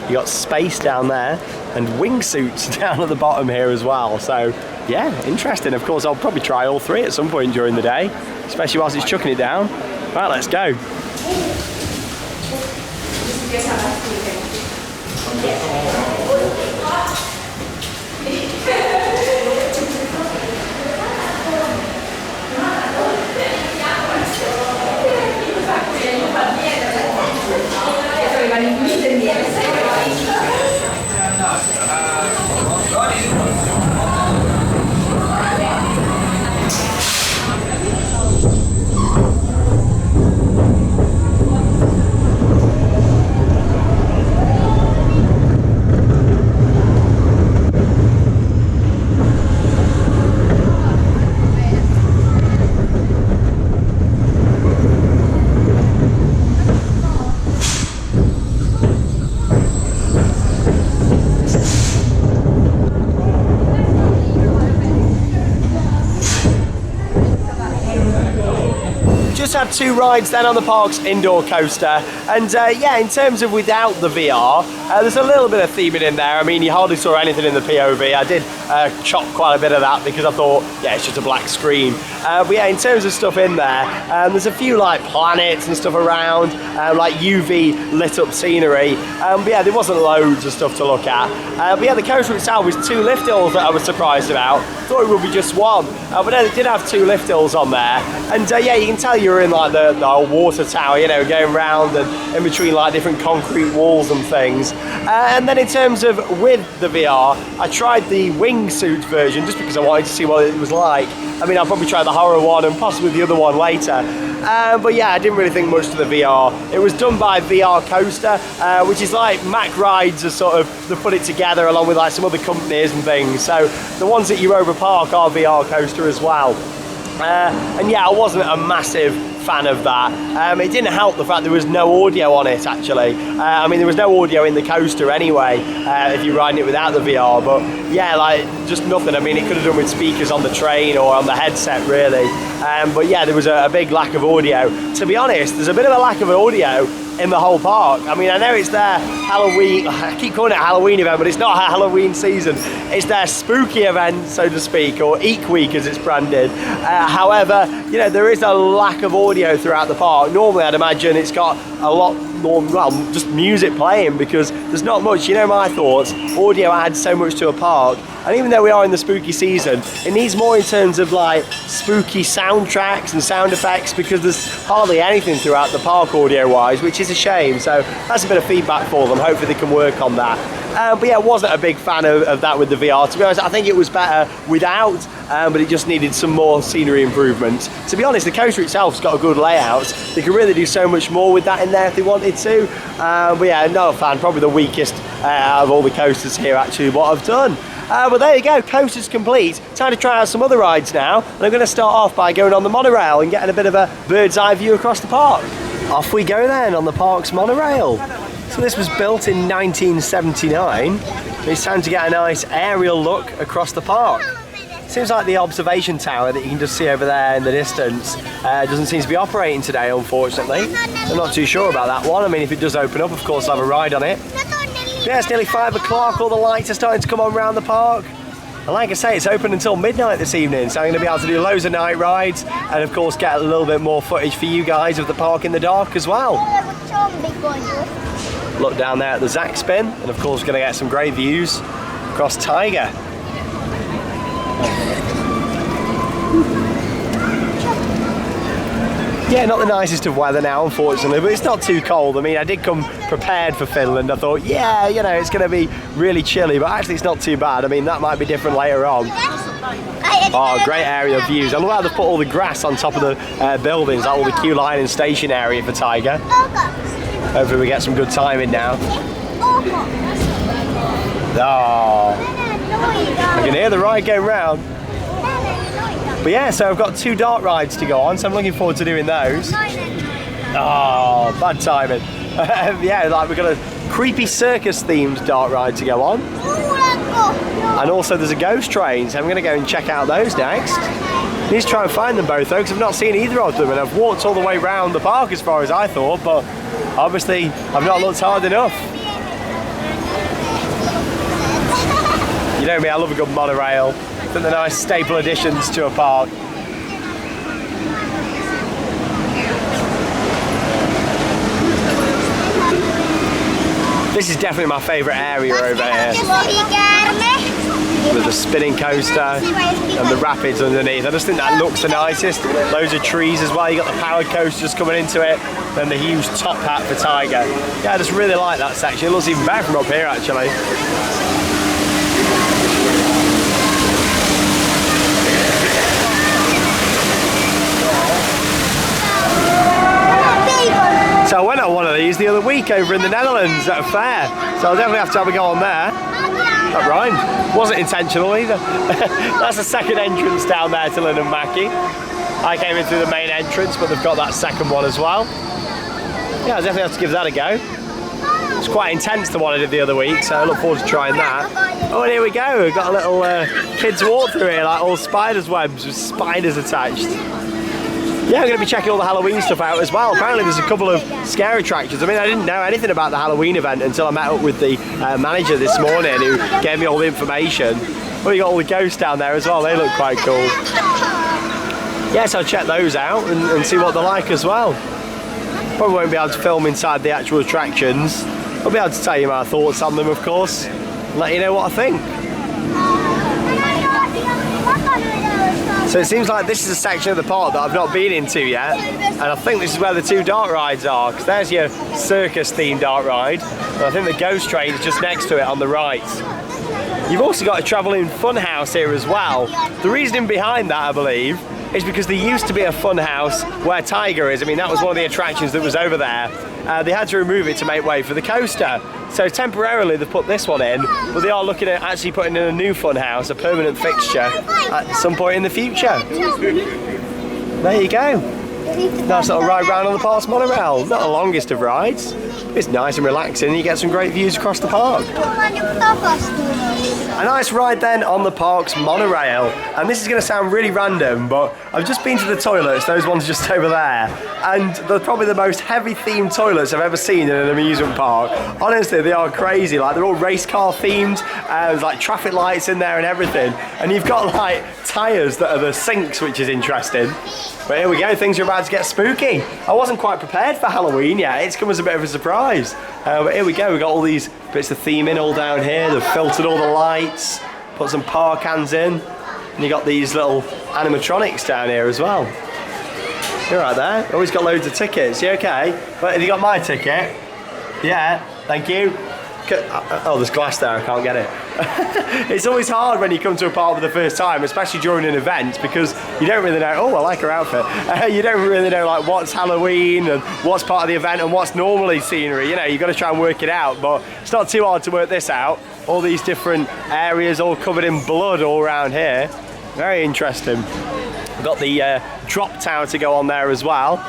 you got Space down there, and Wingsuits down at the bottom here as well. So yeah, interesting. Of course, I'll probably try all 3 at some point during the day, especially whilst it's chucking it down. Right, let's go. 2 rides then on the park's indoor coaster, and yeah, in terms of without the VR, there's a little bit of theming in there. I mean, you hardly saw anything in the POV. I did chop quite a bit of that because I thought, yeah, it's just a black screen. But yeah, in terms of stuff in there, there's a few like planets and stuff around, like UV lit up scenery. But yeah, there wasn't loads of stuff to look at. But yeah, the coaster itself was 2 lift hills that I was surprised about. Thought it would be just 1, but no, it did have 2 lift hills on there. And yeah, you can tell you were in like the whole water tower, you know, going around and in between like different concrete walls and things. And then in terms of with the VR, I tried the wingsuit version just because I wanted to see what it was like. I mean, I'll probably try the horror one and possibly the other one later. But yeah, I didn't really think much to the VR. It was done by VR Coaster, which is like Mac Rides are sort of, they put it together along with like some other companies and things. So the ones at Europa Park are VR Coaster as well. And yeah, I wasn't a massive fan of that. It didn't help the fact there was no audio on it actually. I mean, there was no audio in the coaster anyway, if you're riding it without the VR, but yeah, like just nothing. I mean, it could have done with speakers on the train or on the headset really. But yeah, there was a big lack of audio. To be honest, there's a bit of a lack of audio in the whole park. I mean, I know it's their Halloween, I keep calling it a Halloween event, but it's not a Halloween season. It's their spooky event, so to speak, or Eek Week as it's branded. However, you know, there is a lack of audio throughout the park. Normally, I'd imagine it's got a lot more, well, just music playing because there's not much, you know my thoughts, audio adds so much to a park. And even though we are in the spooky season, it needs more in terms of like spooky soundtracks and sound effects because there's hardly anything throughout the park audio-wise, which is a shame. So that's a bit of feedback for them. Hopefully they can work on that. But yeah, I wasn't a big fan of that with the VR. To be honest, I think it was better without, but it just needed some more scenery improvements. To be honest, the coaster itself's got a good layout. They could really do so much more with that in there if they wanted to. But yeah, not a fan. Probably the weakest out of all the coasters here, actually, what I've done. But there you go, coaster's complete. Time to try out some other rides now. And I'm going to start off by going on the monorail and getting a bit of a bird's eye view across the park. Off we go then on the park's monorail. So this was built in 1979. It's time to get a nice aerial look across the park. Seems like the observation tower that you can just see over there in the distance doesn't seem to be operating today, unfortunately. I'm not too sure about that one. I mean, if it does open up, of course, I'll have a ride on it. Yeah, it's nearly 5 o'clock, all the lights are starting to come on around the park. And like I say, it's open until midnight this evening, so I'm going to be able to do loads of night rides and of course get a little bit more footage for you guys of the park in the dark as well. Look down there at the Zack Spin, and of course we're going to get some great views across Taiga. Yeah, not the nicest of weather now, unfortunately, but it's not too cold. I mean, I did come prepared for Finland. I thought, yeah, you know, it's going to be really chilly, but actually it's not too bad. I mean, that might be different later on. Oh, great area views. I love how they put all the grass on top of the buildings, like all the queue line and station area for Taiga. Hopefully we get some good timing now. Oh, I can hear the ride going round. But yeah, so I've got 2 dark rides to go on, so I'm looking forward to doing those. Oh, bad timing. Yeah, like we've got a creepy circus themed dark ride to go on. And also there's a ghost train, so I'm going to go and check out those next. I need to try and find them both though, because I've not seen either of them, and I've walked all the way around the park as far as I thought, but obviously I've not looked hard enough. You know me, I love a good monorail. I think they're nice staple additions to a park. This is definitely my favourite area over here. With the spinning coaster and the rapids underneath. I just think that looks the nicest. Loads of trees as well. You got the powered coasters coming into it, then the huge top hat for Taiga. Yeah, I just really like that section. It looks even better from up here actually. So I went on one of these the other week over in the Netherlands at a fair, so I'll definitely have to have a go on there. That rhymed. Wasn't intentional either. That's the second entrance down there to Linnanmäki. I came in through the main entrance, but they've got that second one as well. Yeah, I'll definitely have to give that a go. It's quite intense, the one I did the other week, so I look forward to trying that. Oh, and here we go. We've got a little kids walk through here, like all spiders' webs with spiders attached. Yeah, I'm going to be checking all the Halloween stuff out as well. Apparently there's a couple of scare attractions. I mean, I didn't know anything about the Halloween event until I met up with the manager this morning, who gave me all the information. Well, you got all the ghosts down there as well. They look quite cool. Yes, I'll check those out and see what they're like as well. Probably won't be able to film inside the actual attractions. I'll be able to tell you my thoughts on them, of course, and let you know what I think. So it seems like this is a section of the park that I've not been into yet, and I think this is where the two dark rides are, because there's your circus themed dark ride, and I think the ghost train is just next to it on the right. You've also got a travelling Funhouse here as well. The reasoning behind that, I believe, is because there used to be a Funhouse where Taiga is. I mean, that was one of the attractions that was over there. They had to remove it to make way for the coaster. So temporarily they've put this one in, but they are looking at actually putting in a new Funhouse, a permanent fixture, at some point in the future. There you go. Nice little ride round on the park's monorail. Not the longest of rides. It's nice and relaxing, and you get some great views across the park. A nice ride then on the park's monorail. And this is going to sound really random, but I've just been to the toilets, those ones just over there, and they're probably the most heavy themed toilets I've ever seen in an amusement park. Honestly, they are crazy. Like, they're all race car themed, there's like traffic lights in there and everything, and you've got like tyres that are the sinks, which is interesting. But here we go, things are about to get spooky. I wasn't quite prepared for Halloween yet. It's come as a bit of a surprise. But here we go, we've got all these bits of theming all down here. They've filtered all the lights, put some power cans in, and you got these little animatronics down here as well. You're right there. Always got loads of tickets. You okay? But have you got my ticket? Yeah, thank you. Oh, there's glass there, I can't get it. It's always hard when you come to a park for the first time, especially during an event, because you don't really know, oh, I like her outfit. You don't really know like what's Halloween and what's part of the event and what's normally scenery. You know, you've got to try and work it out, but it's not too hard to work this out. All these different areas all covered in blood all around here. Very interesting. We've got the drop tower to go on there as well.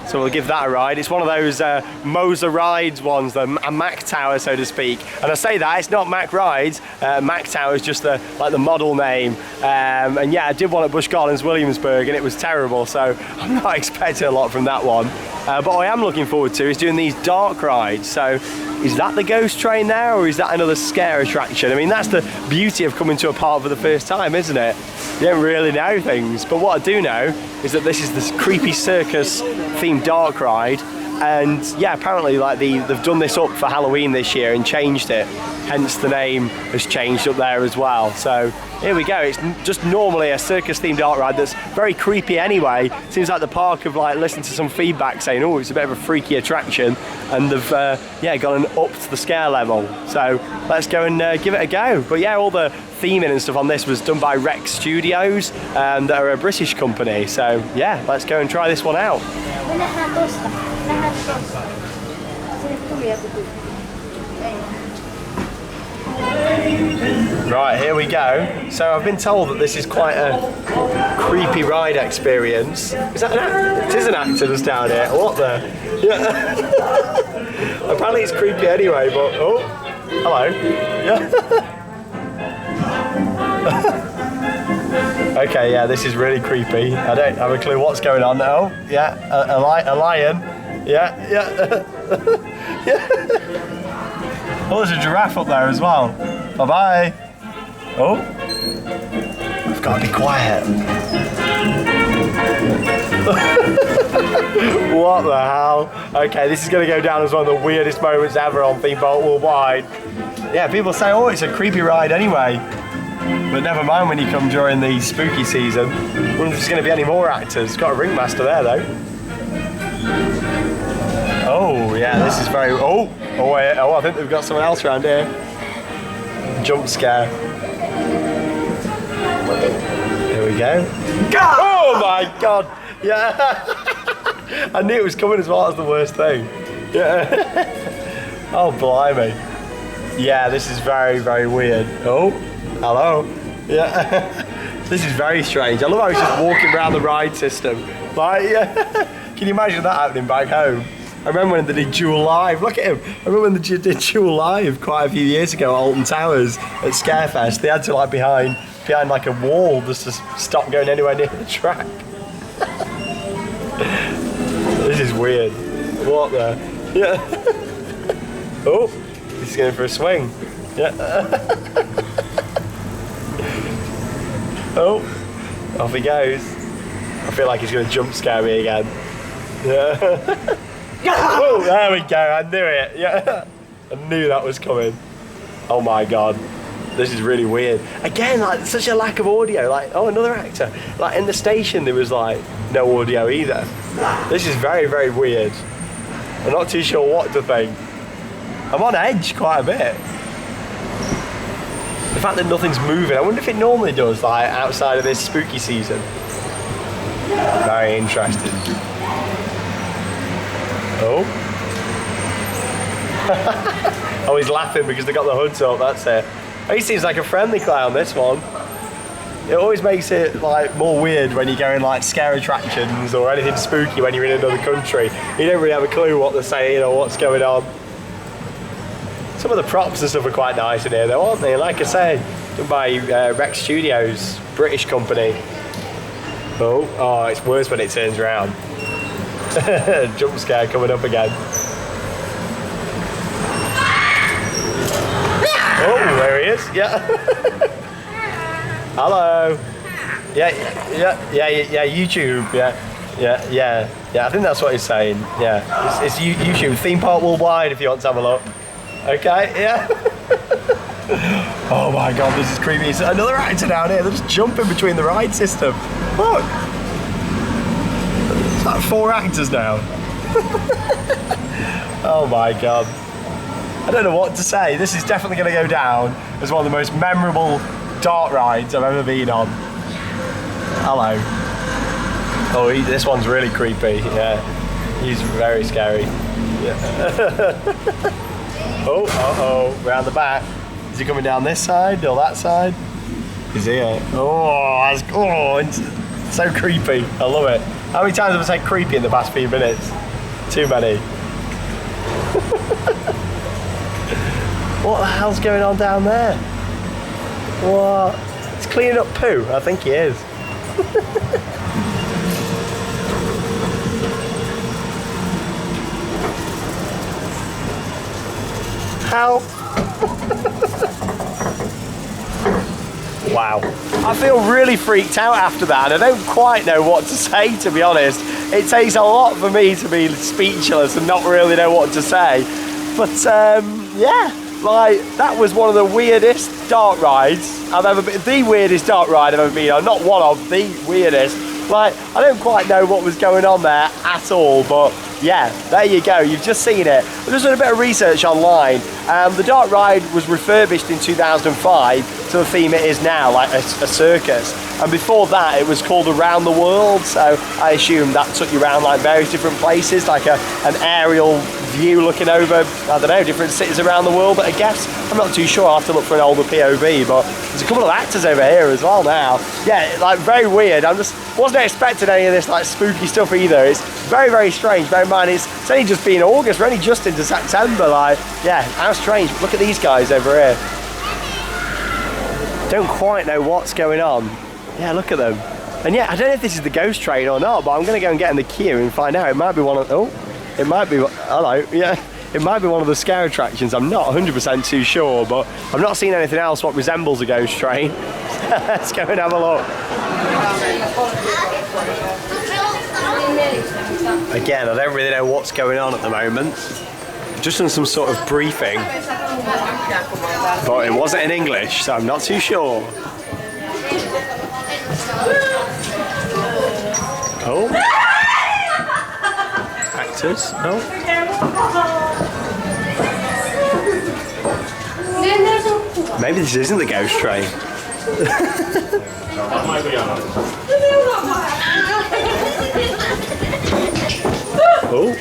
So we'll give that a ride. It's one of those Moser Rides ones, a Mac Tower, so to speak. And I say that, it's not Mac Rides. Mac Tower is just the model name. And yeah, I did one at Busch Gardens, Williamsburg, and it was terrible. So I'm not expecting a lot from that one. But what I am looking forward to is doing these dark rides. So is that the ghost train there, or is that another scare attraction? I mean, that's the beauty of coming to a park for the first time, isn't it? You don't really know things. But what I do know is that this is this creepy circus themed dark ride, and yeah, apparently like they've done this up for Halloween this year and changed it, hence the name has changed up there as well. So here we go. It's just normally a circus themed dark ride that's very creepy anyway. Seems like the park have like listened to some feedback saying, oh, it's a bit of a freaky attraction, and they've yeah, gone and upped the scare level. So let's go and give it a go. But yeah, all the theming and stuff on this was done by Rex Studios, that are a British company. So yeah, let's go and try this one out. Right, here we go. So I've been told that this is quite a creepy ride experience. Is that an actor? It is an actor that's down here. What the? Yeah. Apparently it's creepy anyway, but oh, hello. Yeah. Okay, yeah, this is really creepy. I don't have a clue what's going on now. Yeah, a lion. Yeah. Yeah. Oh, there's a giraffe up there as well. Bye-bye. Oh. I've got to be quiet. What the hell? Okay, this is going to go down as one of the weirdest moments ever on Theme Park Worldwide. Yeah, people say, oh, it's a creepy ride anyway. But never mind when you come during the spooky season. I wonder if there's going to be any more actors. Got a ringmaster there, though. Oh, yeah, this is very... Oh, I think they've got someone else around here. Jump scare. Here we go. Oh my God! Yeah. I knew it was coming as well. That's the worst thing. Yeah. Oh, blimey. Yeah, this is very, very weird. Oh, hello. Yeah. This is very strange. I love how he's just walking around the ride system. Like, yeah. Can you imagine that happening back home? I remember when they did Jewel Live. Look at him. I remember when they did Jewel Live quite a few years ago at Alton Towers at Scarefest. They had to like behind like a wall just to stop going anywhere near the track. This is weird. What the? Yeah. Oh, he's going for a swing. Yeah. Oh, off he goes. I feel like he's going to jump scare me again. Yeah. Oh, there we go. I knew it. Yeah. I knew that was coming. Oh my god. This is really weird. Again, like such a lack of audio. Like, oh, another actor. Like in the station, there was like no audio either. This is very, very weird. I'm not too sure what to think. I'm on edge quite a bit. The fact that nothing's moving, I wonder if it normally does, like outside of this spooky season. Very interesting. Oh. Oh, he's laughing because they got the hoods up, that's it. Oh, he seems like a friendly clown, this one. It always makes it like more weird when you go in like scare attractions or anything spooky when you're in another country. You don't really have a clue what they're saying or what's going on. Some of the props and stuff are quite nice in here though, aren't they? Like I said, done by Rex Studios, British company. Oh, it's worse when it turns around. Jump scare coming up again. Oh, there he is, yeah. Hello. Yeah, YouTube, yeah, I think that's what he's saying, yeah. It's YouTube, theme park worldwide if you want to have a look. Okay, yeah. Oh my god, this is creepy. It's another actor down here, they're just jumping between the ride system. Look. It's like 4 actors now. Oh my god. I don't know what to say. This is definitely going to go down as one of the most memorable dart rides I've ever been on. Hello. Oh, this one's really creepy. Yeah, he's very scary. Yeah. Oh, round the back. Is he coming down this side or that side? He's here. Oh, it's so creepy. I love it. How many times have I said creepy in the past few minutes? Too many. What the hell's going on down there? What? He's cleaning up poo. I think he is. Help! Wow. I feel really freaked out after that, and I don't quite know what to say, to be honest. It takes a lot for me to be speechless and not really know what to say. But yeah, like that was one of the weirdest dart rides I've ever been. The weirdest dart ride I've ever been on. Not one of, the weirdest. Like, I don't quite know what was going on there at all, but yeah, there you go, you've just seen it. I just did a bit of research online. The dart ride was refurbished in 2005 to the theme it is now, like a circus. And before that, it was called Around the World, so I assume that took you around like various different places, like an aerial view looking over, I don't know, different cities around the world. But I guess, I'm not too sure, I'll have to look for an older POV, but there's a couple of actors over here as well now. Yeah, like very weird. Wasn't expecting any of this like spooky stuff either. It's very, very strange. Bear in mind, it's only just been August, we're only just into September. Like, yeah, how strange. Look at these guys over here. Don't quite know what's going on. Yeah, look at them. And yeah, I don't know if this is the ghost train or not, but I'm going to go and get in the queue and find out. It might be one of, it might be, hello, yeah. It might be one of the scare attractions. I'm not 100% too sure, but I've not seen anything else what resembles a ghost train. Let's go and have a look. Again, I don't really know what's going on at the moment. Just done some sort of briefing, but it wasn't in English, so I'm not too sure. Oh. Actors, no? Maybe this isn't the ghost train. Oh.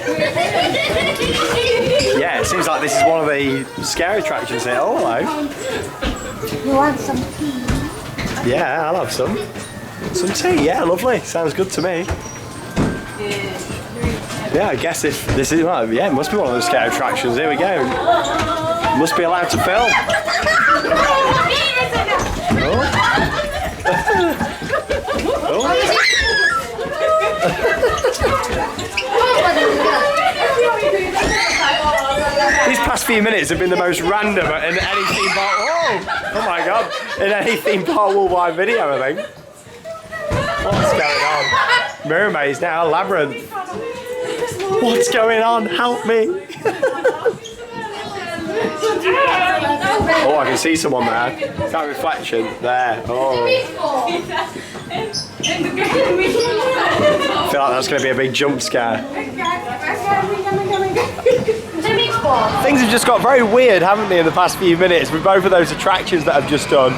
Yeah, it seems like this is one of the scare attractions here. Oh, hello. You want some tea? Yeah, I'll have some. Some tea, yeah, lovely. Sounds good to me. Yeah, I guess if this is, well, yeah, it must be one of those scare attractions. Here we go. Must be allowed to film. Oh. Oh. few minutes have been the most random in any theme park. Oh my god! In any theme park worldwide video, I think. What's going on? Mermaids now, labyrinth. What's going on? Help me! Oh, I can see someone there. That reflection there. Oh. I feel like that's going to be a big jump scare. Things have just got very weird, haven't they, in the past few minutes with both of those attractions that I've just done.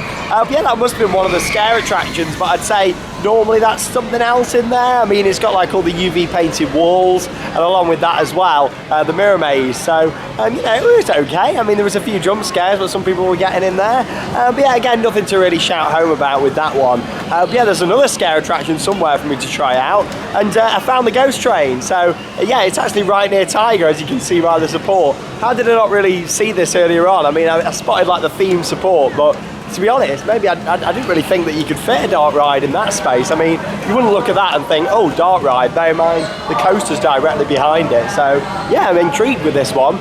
Yeah, that must have been one of the scare attractions, but I'd say normally that's something else in there. I mean, it's got like all the UV painted walls, and along with that as well, the mirror maze. So, you know, it was okay. I mean, there was a few jump scares, but some people were getting in there. But yeah, again, nothing to really shout home about with that one. But yeah, there's another scare attraction somewhere for me to try out, and I found the ghost train. So yeah, it's actually right near Taiga, as you can see by the support. How did I not really see this earlier on? I mean, I spotted like the theme support, but to be honest, maybe I didn't really think that you could fit a dark ride in that space. I mean, you wouldn't look at that and think, oh, dark ride, bear in mind the coaster's directly behind it. So yeah, I'm intrigued with this one.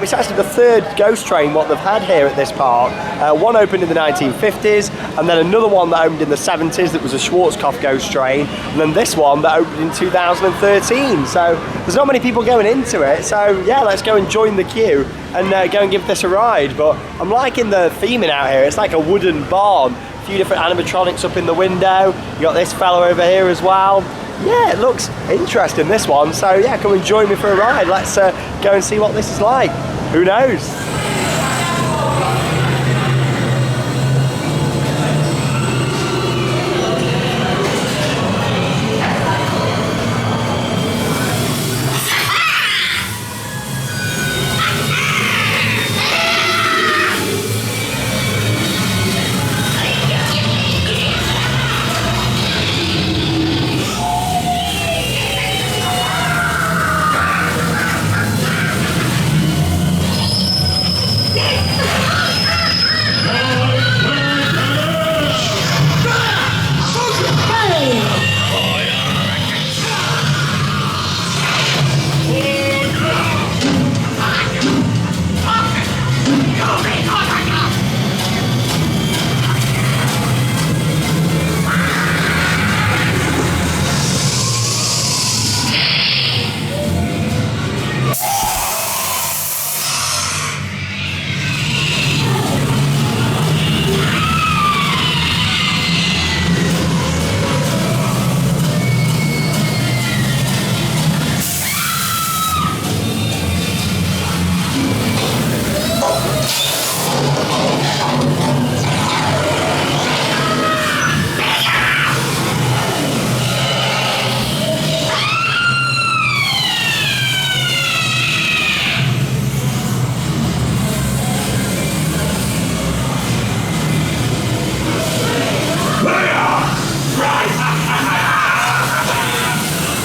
It's actually the third ghost train what they've had here at this park. One opened in the 1950s, and then another one that opened in the 70s that was a Schwarzkopf ghost train, and then this one that opened in 2013. So there's not many people going into it. So yeah, let's go and join the queue and go and give this a ride. But I'm liking the theming out here. It's like a wooden barn, a few different animatronics up in the window. You got this fellow over here as well. Yeah, it looks interesting, this one. So yeah, come and join me for a ride. Let's go and see what this is like. Who knows?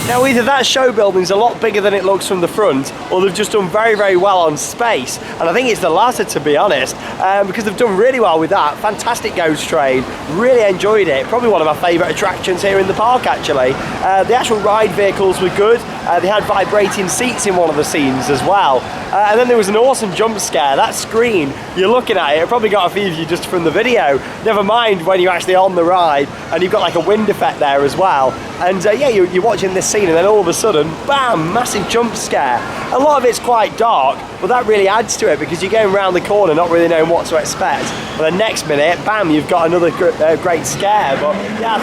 Now either that show building's a lot bigger than it looks from the front, or they've just done very, very well on space. And I think it's the latter, to be honest, because they've done really well with that. Fantastic ghost train, really enjoyed it. Probably one of my favourite attractions here in the park, actually. The actual ride vehicles were good. They had vibrating seats in one of the scenes as well. And then there was an awesome jump scare. That screen, you're looking at it probably got a few of you just from the video. Never mind when you're actually on the ride, and you've got like a wind effect there as well. And yeah, you're watching this scene, and then all of a sudden, bam, massive jump scare. A lot of it's quite dark, but that really adds to it because you're going around the corner not really knowing what to expect. But the next minute, bam, you've got another great scare. But yeah,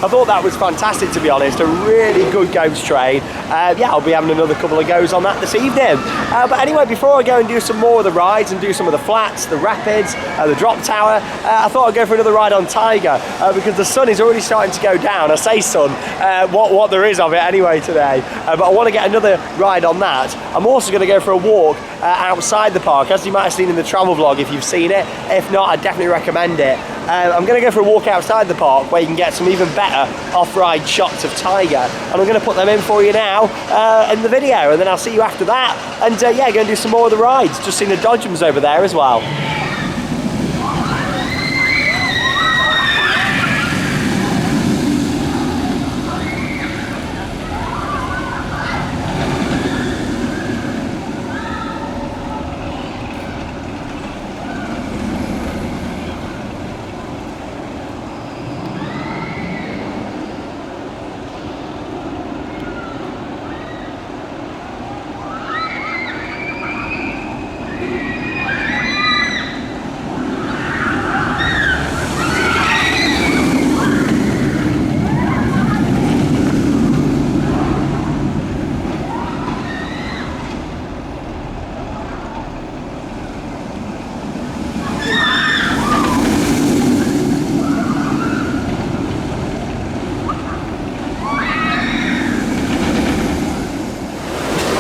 I thought that was fantastic, to be honest. A really good ghost train. Yeah, I'll be having another couple of goes on that this evening. But anyway, before I go and do some more of the rides and do some of the flats, the rapids, the drop tower, I thought I'd go for another ride on Taiga because the sun is already starting to go down. I say sun, what there is of it anyway today. But I want to get another ride on that. I'm also going to go for a walk outside the park, as you might have seen in the travel vlog if you've seen it. If not, I'd definitely recommend it. I'm going to go for a walk outside the park where you can get some even better off-ride shots of Taiga, and I'm going to put them in for you now in the video, and then I'll see you after that, and yeah, go and do some more of the rides. Just seen the Dodgems over there as well.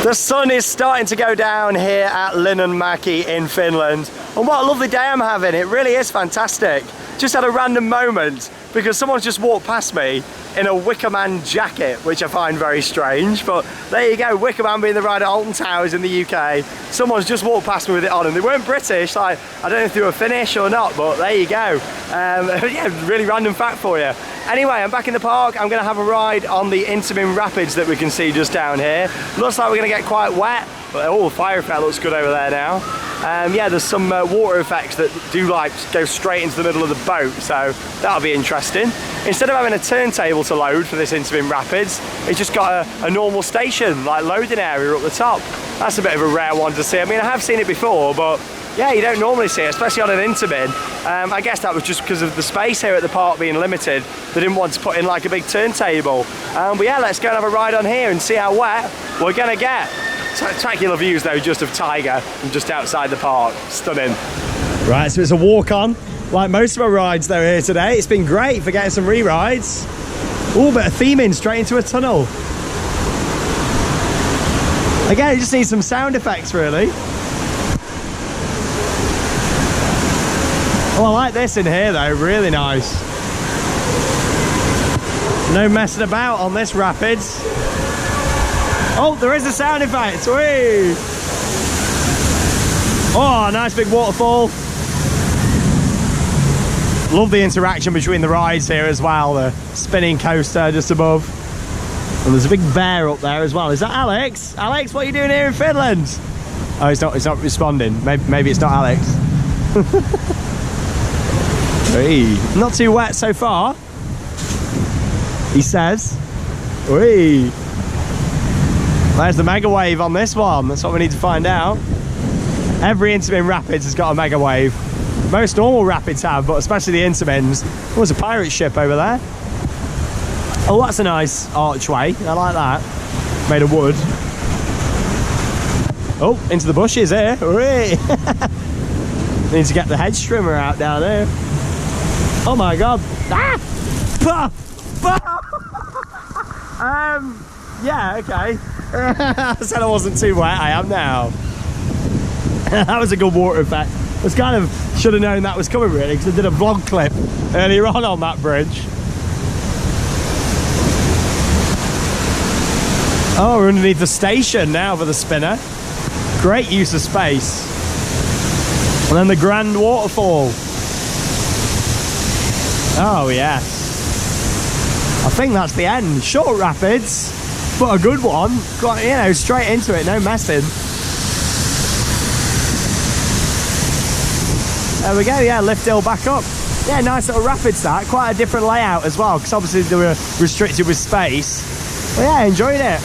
The sun is starting to go down here at Linnanmäki in Finland. And what a lovely day I'm having. It really is fantastic. Just had a random moment because someone's just walked past me in a Wicker Man jacket, which I find very strange, but there you go, Wicker Man being the ride at Alton Towers in the UK. Someone's just walked past me with it on, and they weren't British, like, I don't know if they were Finnish or not, but there you go. Yeah, really random fact for you. Anyway, I'm back in the park. I'm gonna have a ride on the Intamin Rapids that we can see just down here. Looks like we're gonna get quite wet, but oh, the fire effect looks good over there now. Yeah, there's some water effects that do like go straight into the middle of the boat, so that'll be interesting. Instead of having a turntable to load for this Intamin Rapids, it's just got a normal station, like loading area up the top. That's a bit of a rare one to see. I mean, I have seen it before, but yeah, you don't normally see it, especially on an Intamin. I guess that was just because of the space here at the park being limited. They didn't want to put in like a big turntable. But yeah, let's go and have a ride on here and see how wet we're gonna get. Spectacular views though, just of Taiga from just outside the park. Stunning. Right, so it's a walk on, like most of our rides though here today. It's been great for getting some re-rides. Oh, bit of theming straight into a tunnel. Again, you just need some sound effects really. Oh, I like this in here though, really nice. No messing about on this rapids. Oh, there is a sound effect. Whee! Oh, nice big waterfall. Love the interaction between the rides here as well. The spinning coaster just above. And there's a big bear up there as well. Is that Alex? Alex, what are you doing here in Finland? Oh, it's not responding. Maybe it's not Alex. Hey, not too wet so far, he says. Whee! There's the mega wave on this one. That's what we need to find out. Every Intamin Rapids has got a mega wave. Most normal rapids have, but especially the Intamins. Oh, there's a pirate ship over there. Oh, that's a nice archway. I like that. Made of wood. Oh, into the bushes here. Hooray! Need to get the hedge trimmer out down there. Oh my god. Ah! Yeah, okay. I said I wasn't too wet. I am now. That was a good water effect. I was kind of should have known that was coming really, because I did a vlog clip earlier on that bridge. Oh, we're underneath the station now for the spinner. Great use of space. And then the grand waterfall. Oh yes. I think that's the end. Short rapids, but a good one. Got, you know, straight into it, no messing. There we go, yeah, lift hill back up. Yeah, nice little rapids that. Quite a different layout as well, because obviously they were restricted with space. But yeah, enjoyed it.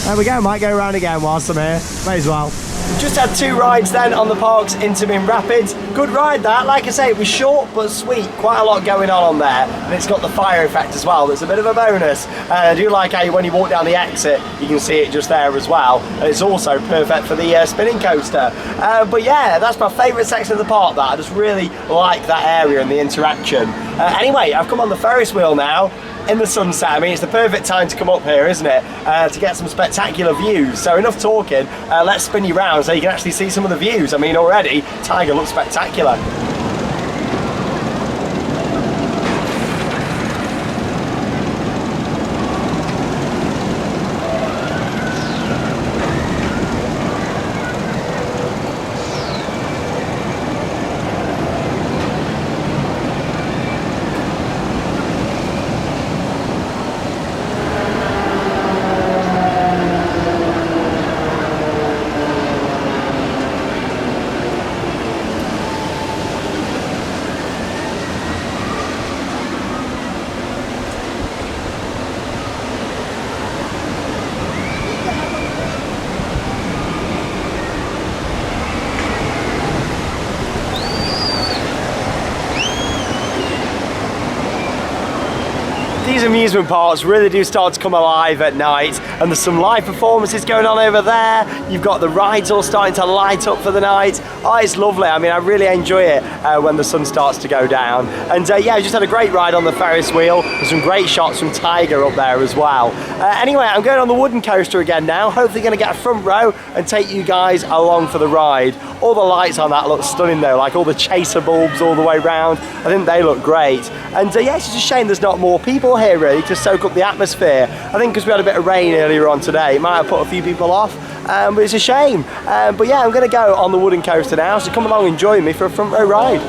There we go, might go around again whilst I'm here. May as well. Just had two rides then on the park's Intamin Rapids. Good ride that, like I say, it was short but sweet. Quite a lot going on there, and it's got the fire effect as well. That's a bit of a bonus. And I do like how when you walk down the exit, you can see it just there as well. And it's also perfect for the spinning coaster. But yeah, that's my favourite section of the park. That I just really like that area and the interaction. Anyway, I've come on the Ferris wheel now. In the sunset. I mean, it's the perfect time to come up here, isn't it? To get some spectacular views. So enough talking, let's spin you round so you can actually see some of the views. I mean, already, Taiga looks spectacular. these amusement parks really do start to come alive at night, and there's some live performances going on over there. You've got the rides all starting to light up for the night. Oh, it's lovely. I mean, I really enjoy it when the sun starts to go down. And yeah, I just had a great ride on the Ferris wheel. There's some great shots from Taiga up there as well. Anyway, I'm going on the wooden coaster again now. Hopefully going to get a front row and take you guys along for the ride. All the lights on that look stunning though, like all the chaser bulbs all the way around. I think they look great. And yeah, it's just a shame there's not more people here really to soak up the atmosphere. I think because we had a bit of rain earlier on today, it might have put a few people off, but it's a shame. But yeah, I'm going to go on the wooden coaster now, so come along and join me for a front row ride.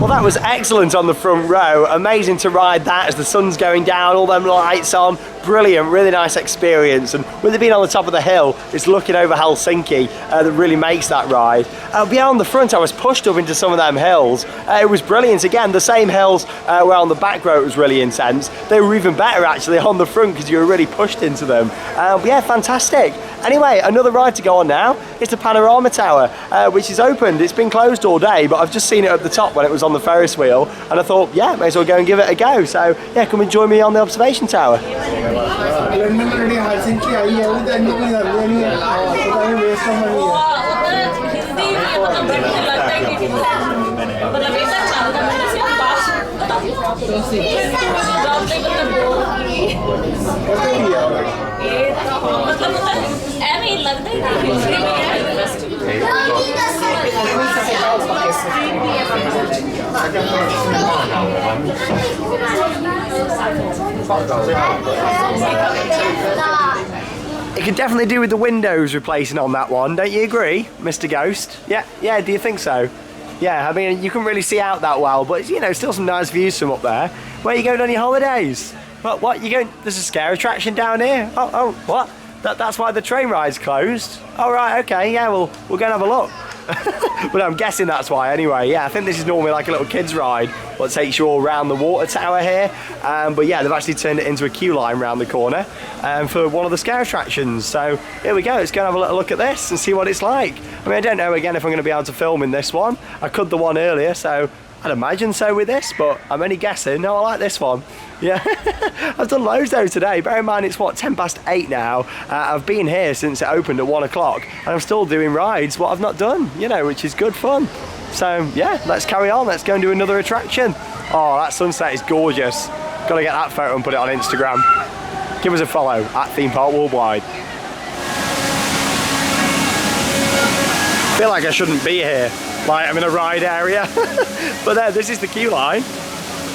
That was excellent on the front row. Amazing to ride that as the sun's going down, all them lights on. Brilliant, really nice experience. And with it being on the top of the hill, it's looking over Helsinki that really makes that ride. Yeah, on the front I was pushed up into some of them hills. It was brilliant. Again, the same hills where on the back row it was really intense. They were even better actually on the front because you were really pushed into them. Yeah, fantastic. Anyway, another ride to go on now. It's the Panorama Tower, which is opened. It's been closed all day, but I've just seen it at the top when it was on the Ferris wheel, and I thought, yeah, may as well go and give it a go. So yeah, come and join me on the observation tower. It could definitely do with the windows replacing on that one, don't you agree, Mr. Ghost? Yeah, do you think so? Yeah, I mean, you couldn't really see out that well, but you know, still some nice views from up there. Where are you going on your holidays? What, you going, there's a scare attraction down here? Oh, what? That's why the train ride's closed? Oh, right, okay, yeah, we'll go and have a look. But I'm guessing that's why anyway. Yeah, I think this is normally like a little kids ride what takes you all around the water tower here, but yeah, they've actually turned it into a queue line around the corner for one of the scare attractions. So here we go, let's go and have a little look at this and see what it's like. I mean, I don't know again if I'm going to be able to film in this one. I could the one earlier, so I'd imagine so with this, but I'm only guessing. No, I like this one. Yeah, I've done loads though today. Bear in mind it's what, 8:10 now. I've been here since it opened at 1 o'clock and I'm still doing rides what I've not done, you know, which is good fun. So yeah, let's carry on. Let's go and do another attraction. Oh, that sunset is gorgeous. Gotta get that photo and put it on Instagram. Give us a follow at Theme Park Worldwide. Feel like I shouldn't be here. Like I'm in a ride area. But there, this is the queue line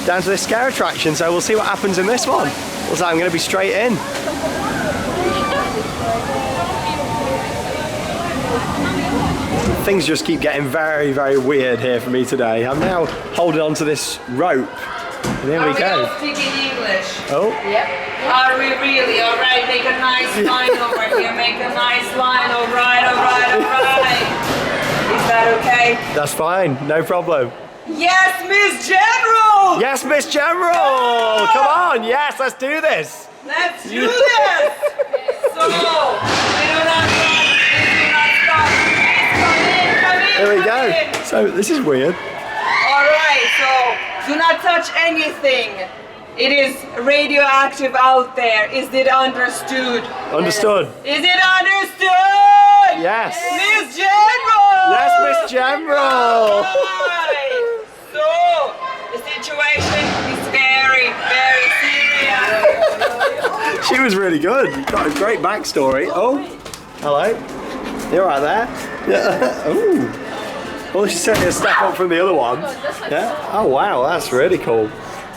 down to this scare attraction, so we'll see what happens in this one. Looks like I'm going to be straight in. Things just keep getting very, very weird here for me today. I'm now holding on to this rope, and here we go. Are we all speaking English? Oh. Yep. Are we really? All right, make a nice line over here. Make a nice line. All right, all right, all right. Is that okay? That's fine, no problem. Yes, Miss General! Yes, Miss General! Come on, yes, let's do this! Let's do this! So, we do not stop, we do not stop. Please come in, come in, Here we come go. in. So, this is weird. Alright, so, do not touch anything. It is radioactive out there. Is it understood? Understood. Is it understood? Yes. Miss General! Yes, Miss General! Alright. So, the situation is very, very serious. She was really good. Got a great backstory. Oh, hello. You're right there. Yeah. Ooh. Well, she's certainly a step up from the other one. Yeah. Oh wow, that's really cool.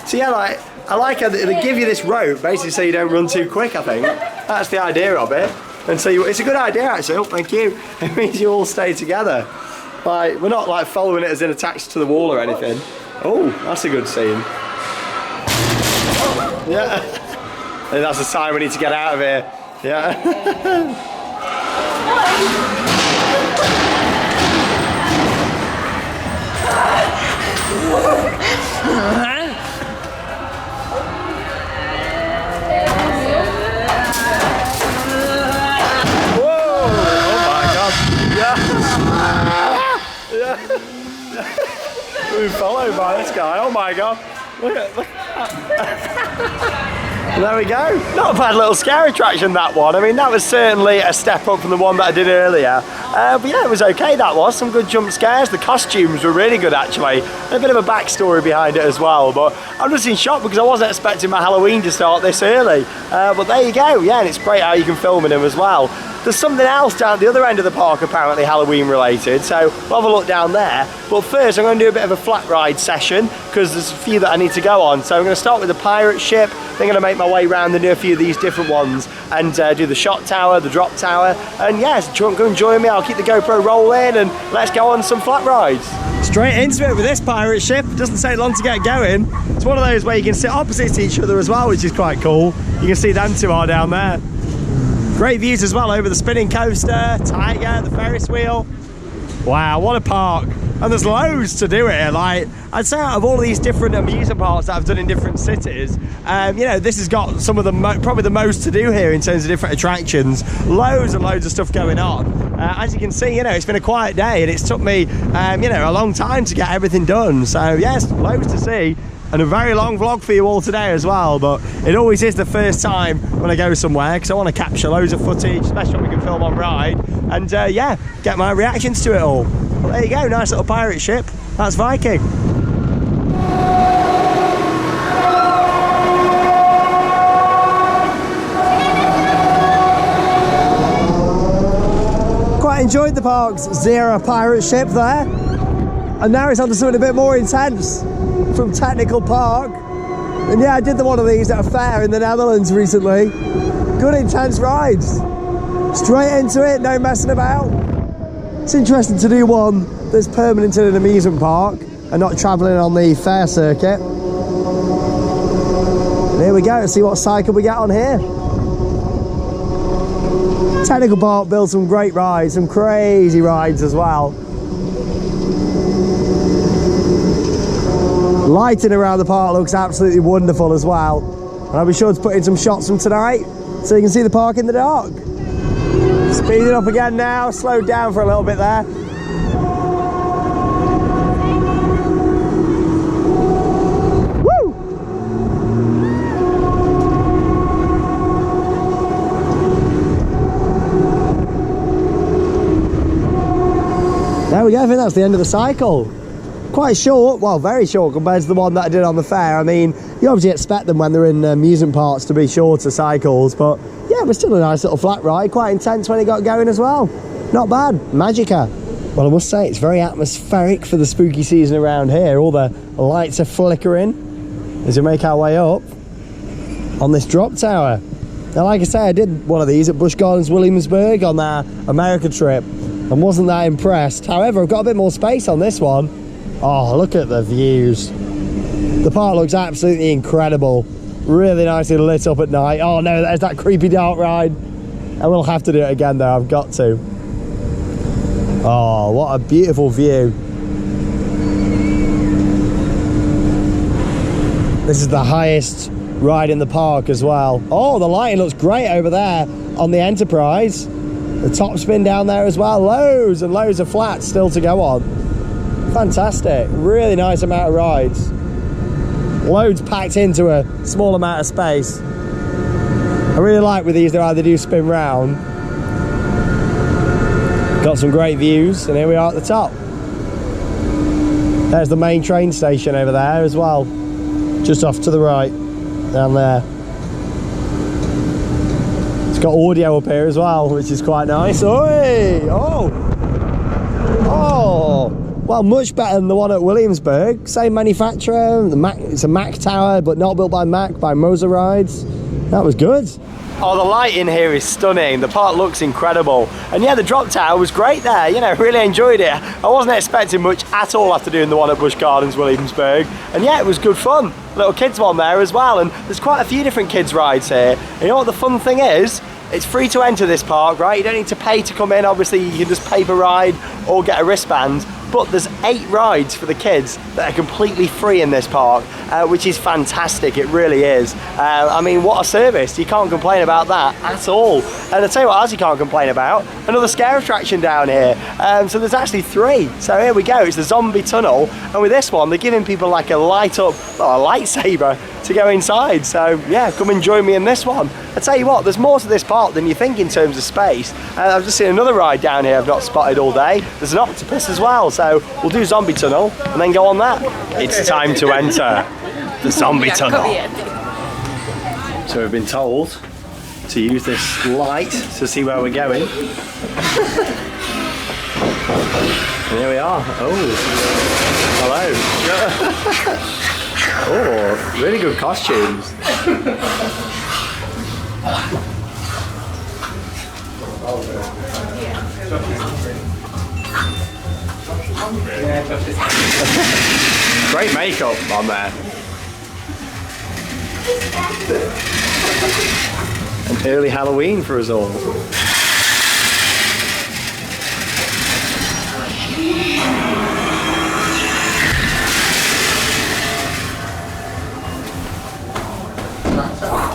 So yeah, like I like how they give you this rope basically so you don't run too quick. I think that's the idea of it. And so it's a good idea actually. Oh, thank you. It means you all stay together. Like we're not like following it as in attached to the wall or anything. Oh, that's a good scene. Yeah. And that's a sign we need to get out of here. Yeah. We're followed by this guy. Oh my god. Look at There we go. Not a bad little scare attraction, that one. I mean, that was certainly a step up from the one that I did earlier. But yeah, it was okay, that was. Some good jump scares. The costumes were really good, actually. And a bit of a backstory behind it as well. But I'm just in shock because I wasn't expecting my Halloween to start this early. But there you go. Yeah, and it's great how you can film in them as well. There's something else down at the other end of the park, apparently Halloween related, so we'll have a look down there. But first, I'm going to do a bit of a flat ride session, because there's a few that I need to go on. So I'm going to start with the pirate ship, then going to make my way around and do a few of these different ones, and do the shot tower, the drop tower, and yes, come and join me. I'll keep the GoPro rolling, and let's go on some flat rides. Straight into it with this pirate ship. It doesn't take long to get going. It's one of those where you can sit opposite each other as well, which is quite cool. You can see them two are down there. Great views as well over the spinning coaster, Taiga, the Ferris wheel. Wow, what a park. And there's loads to do here. Like, I'd say out of all of these different amusement parks that I've done in different cities, you know, this has got some of the probably the most to do here in terms of different attractions. Loads and loads of stuff going on. As you can see, you know, it's been a quiet day and it's took me, you know, a long time to get everything done. So yes, loads to see. And a very long vlog for you all today as well, but it always is the first time when I go somewhere because I want to capture loads of footage, especially when we can film on ride, and yeah, get my reactions to it all. Well, there you go, nice little pirate ship. That's Viking. Quite enjoyed the park's Zero pirate ship there, and now it's on to something a bit more intense. From Technical Park, and yeah, I did one of these at a fair in the Netherlands recently. Good intense rides, straight into it, no messing about. It's interesting to do one that's permanent in an amusement park and not travelling on the fair circuit. And here we go, let's see what cycle we get on here. Technical Park builds some great rides, some crazy rides as well. Lighting around the park looks absolutely wonderful as well, and I'll be sure to put in some shots from tonight so you can see the park in the dark. Speeding up again now, slowed down for a little bit there. Woo! There we go, I think that's the end of the cycle. Quite short, well, very short compared to the one that I did on the fair. I mean, you obviously expect them when they're in amusement parks to be shorter cycles, but yeah, it was still a nice little flat ride, quite intense when it got going as well. Not bad, Magica. Well, I must say, it's very atmospheric for the spooky season around here. All the lights are flickering as we make our way up on this drop tower. Now, like I say, I did one of these at Busch Gardens Williamsburg on our America trip and wasn't that impressed. However, I've got a bit more space on this one. Oh, look at the views. The park looks absolutely incredible. Really nicely lit up at night. Oh no, there's that creepy dark ride. I will have to do it again though, I've got to. Oh, what a beautiful view. This is the highest ride in the park as well. Oh, the lighting looks great over there on the Enterprise. The top spin down there as well. Loads and loads of flats still to go on. Fantastic. Really nice amount of rides. Loads packed into a small amount of space. I really like with these, they do spin round. Got some great views, and here we are at the top. There's the main train station over there as well. Just off to the right, down there. It's got audio up here as well, which is quite nice. Oi! Oh! Oh! Well, much better than the one at Williamsburg. Same manufacturer. It's a Mack tower, but not built by Mack, by Moser Rides. That was good. Oh, the lighting here is stunning. The park looks incredible. And yeah, the drop tower was great there. You know, really enjoyed it. I wasn't expecting much at all after doing the one at Busch Gardens, Williamsburg. And yeah, it was good fun. Little kids one there as well. And there's quite a few different kids rides here. And you know what the fun thing is? It's free to enter this park, right? You don't need to pay to come in. Obviously, you can just pay per ride or get a wristband. But there's 8 rides for the kids that are completely free in this park, which is fantastic. It really is. I mean, what a service. You can't complain about that at all. And I'll tell you what else you can't complain about. Another scare attraction down here. So there's actually 3. So here we go. It's the zombie tunnel. And with this one, they're giving people like a light up, well, a lightsaber to go inside. So yeah, come and join me in this one. I tell you what, there's more to this park than you think in terms of space. I've just seen another ride down here I've not spotted all day. There's an octopus as well, so we'll do zombie tunnel and then go on that. It's time to enter the zombie tunnel. So we've been told to use this light to see where we're going. And here we are. Oh, hello. Oh, really good costumes. Great makeup on there. An early Halloween for us all.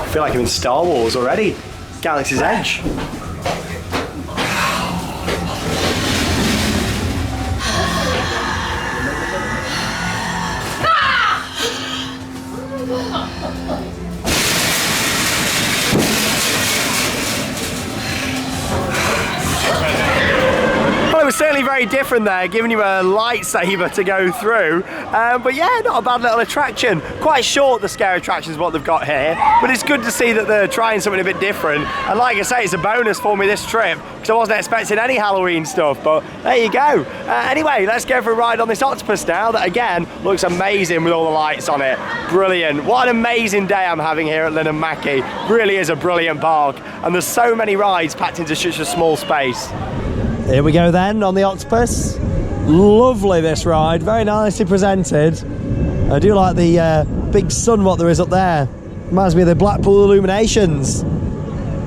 I feel like I'm in Star Wars already. Galaxy's Edge. Well, it was certainly very different there, giving you a lightsaber to go through. But yeah, not a bad little attraction. Quite short, the scare attraction is what they've got here. But it's good to see that they're trying something a bit different. And like I say, it's a bonus for me this trip, because I wasn't expecting any Halloween stuff. But there you go. Anyway, let's go for a ride on this octopus now, that again looks amazing with all the lights on it. Brilliant. What an amazing day I'm having here at Linnanmäki. Really is a brilliant park. And there's so many rides packed into such a small space. Here we go then on the octopus. Lovely this ride, very nicely presented. I do like the big sun what there is up there. Reminds me of the Blackpool Illuminations.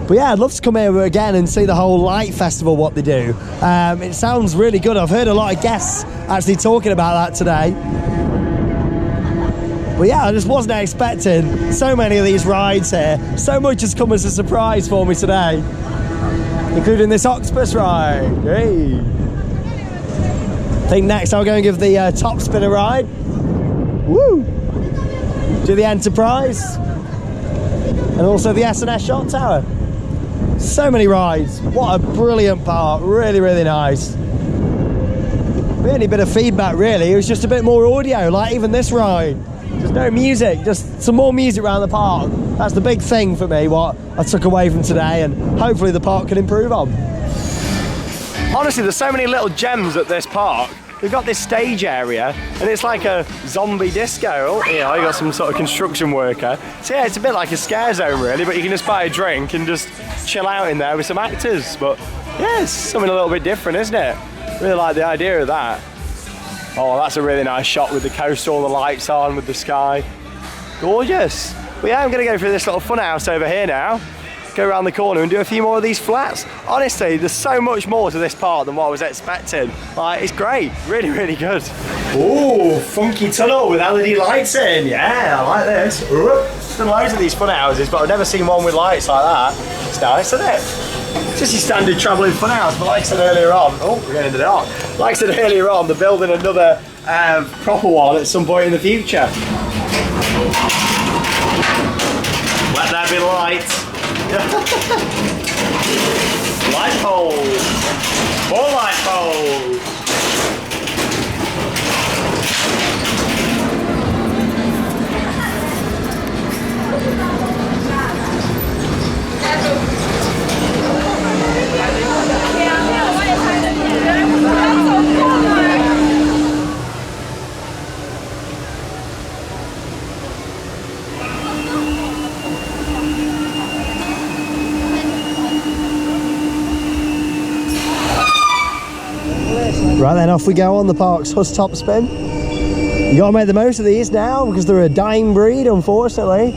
But yeah, I'd love to come here again and see the whole light festival, what they do. It sounds really good. I've heard a lot of guests actually talking about that today. But yeah, I just wasn't expecting so many of these rides here. So much has come as a surprise for me today, including this octopus ride. Hey. I think next I'll go and give the top spin a ride. Woo! Do the Enterprise. And also the S&S shot tower. So many rides. What a brilliant park. Really, really nice. Really bit of feedback, really. It was just a bit more audio, like even this ride. Just no music, just some more music around the park. That's the big thing for me, what I took away from today, and hopefully the park can improve on. Honestly, there's so many little gems at this park. We've got this stage area, and it's like a zombie disco. You know, you got some sort of construction worker. So yeah, it's a bit like a scare zone really, but you can just buy a drink and just chill out in there with some actors. But yeah, it's something a little bit different, isn't it? Really like the idea of that. Oh, that's a really nice shot with the coaster, all the lights on, with the sky. Gorgeous. But yeah, I'm gonna go through this little funhouse over here now. go around the corner and do a few more of these flats. Honestly, there's so much more to this park than what I was expecting. Like, it's great, really, really good. Ooh, funky tunnel with LED lights in. Yeah, I like this. I've done loads of these fun houses, but I've never seen one with lights like that. It's nice, isn't it? It's just your standard travelling fun house, but like I said earlier on, oh, we're getting into the dark. Like I said earlier on, they're building another proper one at some point in the future. Let there be light. Light poles. More light poles. Right then, off we go on the park's Hus top spin. You gotta make the most of these now because they're a dying breed, unfortunately.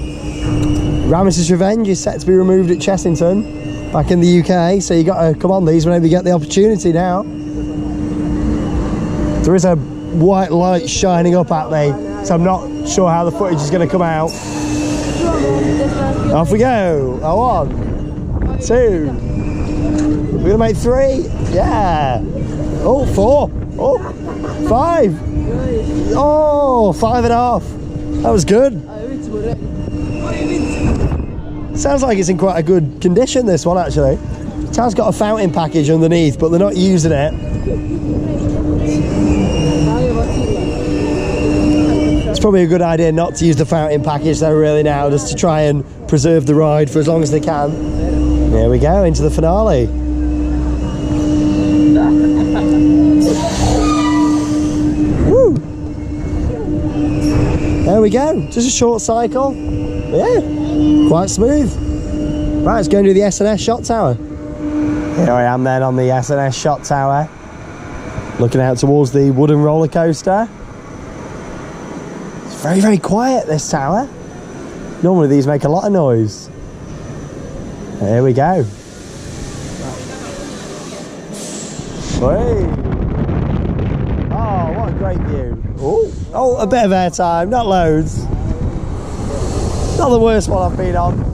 Ramesses Revenge is set to be removed at Chessington back in the UK, so you gotta come on these whenever you get the opportunity now. There is a white light shining up at me, so I'm not sure how the footage is gonna come out. Off we go. Oh, 1, 2. We're gonna make 3. Yeah. Oh, 4. Oh, 5. Oh, 5.5. That was good. Sounds like it's in quite a good condition, this one, actually. It has got a fountain package underneath, but they're not using it. It's probably a good idea not to use the fountain package though, really, now, just to try and preserve the ride for as long as they can. There we go, into the finale. Woo! There we go, just a short cycle. Yeah, quite smooth. Right, let's go and do the S&S shot tower. Here I am then on the S&S shot tower, looking out towards the wooden roller coaster. It's very, very quiet, this tower. Normally these make a lot of noise. Here we go. Hey. Oh, what a great view. Oh, a bit of airtime, not loads. Not the worst one I've been on.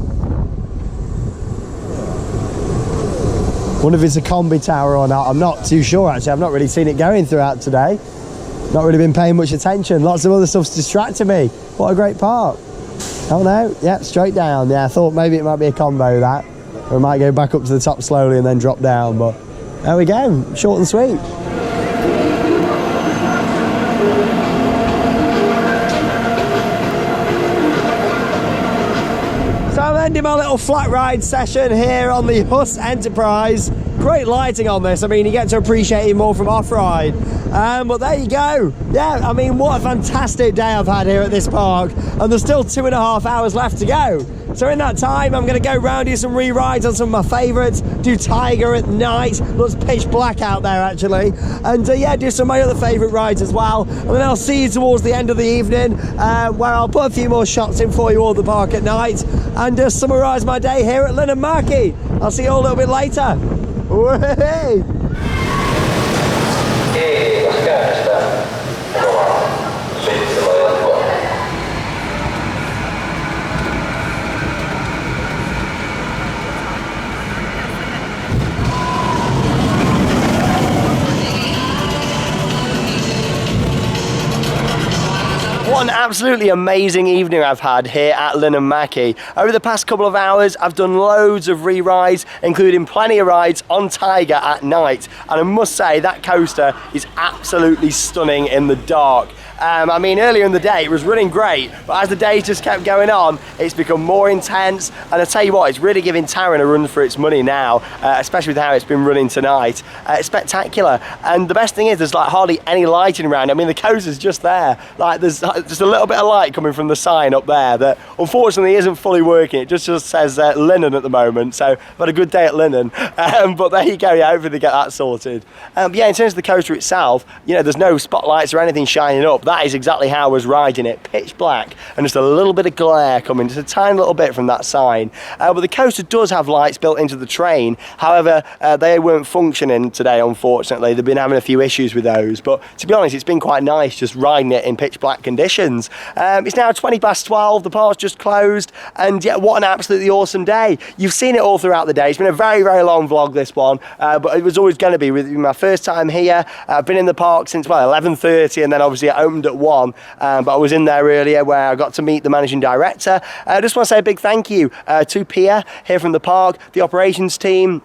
Wonder if it's a combi tower or not. I'm not too sure, actually. I've not really seen it going throughout today. Not really been paying much attention. Lots of other stuff's distracting me. What a great park. Oh no, yeah, straight down. Yeah, I thought maybe it might be a combo, that. Or it might go back up to the top slowly and then drop down, but there we go, short and sweet. So I'm ending my little flat ride session here on the Hus Enterprise. Great lighting on this. I mean, you get to appreciate it more from off-ride. But there you go. Yeah, I mean, what a fantastic day I've had here at this park. And there's still 2.5 hours left to go. So in that time, I'm going to go round, do some re-rides on some of my favourites, do Taiga at night. Looks pitch black out there, actually. And yeah, do some of my other favourite rides as well. And then I'll see you towards the end of the evening, where I'll put a few more shots in for you all at the park at night and summarise my day here at Linnanmäki. I'll see you all a little bit later. Hey. What an absolutely amazing evening I've had here at Linnanmäki. Over the past couple of hours, I've done loads of re-rides, including plenty of rides on Taiga at night. And I must say, that coaster is absolutely stunning in the dark. I mean, earlier in the day, it was running great, but as the days just kept going on, it's become more intense. And I tell you what, it's really giving Taron a run for its money now, especially with how it's been running tonight. It's spectacular. And the best thing is, there's like hardly any lighting around. I mean, the coaster's just there. Like, there's just a little bit of light coming from the sign up there that unfortunately isn't fully working. It just says Linnen at the moment. So I've had a good day at Linnen. But there you go, yeah, hopefully they get that sorted. But yeah, in terms of the coaster itself, you know, there's no spotlights or anything shining up. that is exactly how I was riding it, pitch black, and just a little bit of glare coming, just a tiny little bit from that sign. But the coaster does have lights built into the train. However, they weren't functioning today, unfortunately. They've been having a few issues with those, but to be honest, it's been quite nice just riding it in pitch black conditions. It's now 12:20, the park's just closed, and yeah, what an absolutely awesome day. You've seen it all throughout the day. It's been a very, very long vlog, this one, but it was always going to be with my first time here. I've been in the park since, well, 11:30, and then obviously it opened at 1, but I was in there earlier where I got to meet the managing director. I just want to say a big thank you to Pia here from the park, the operations team,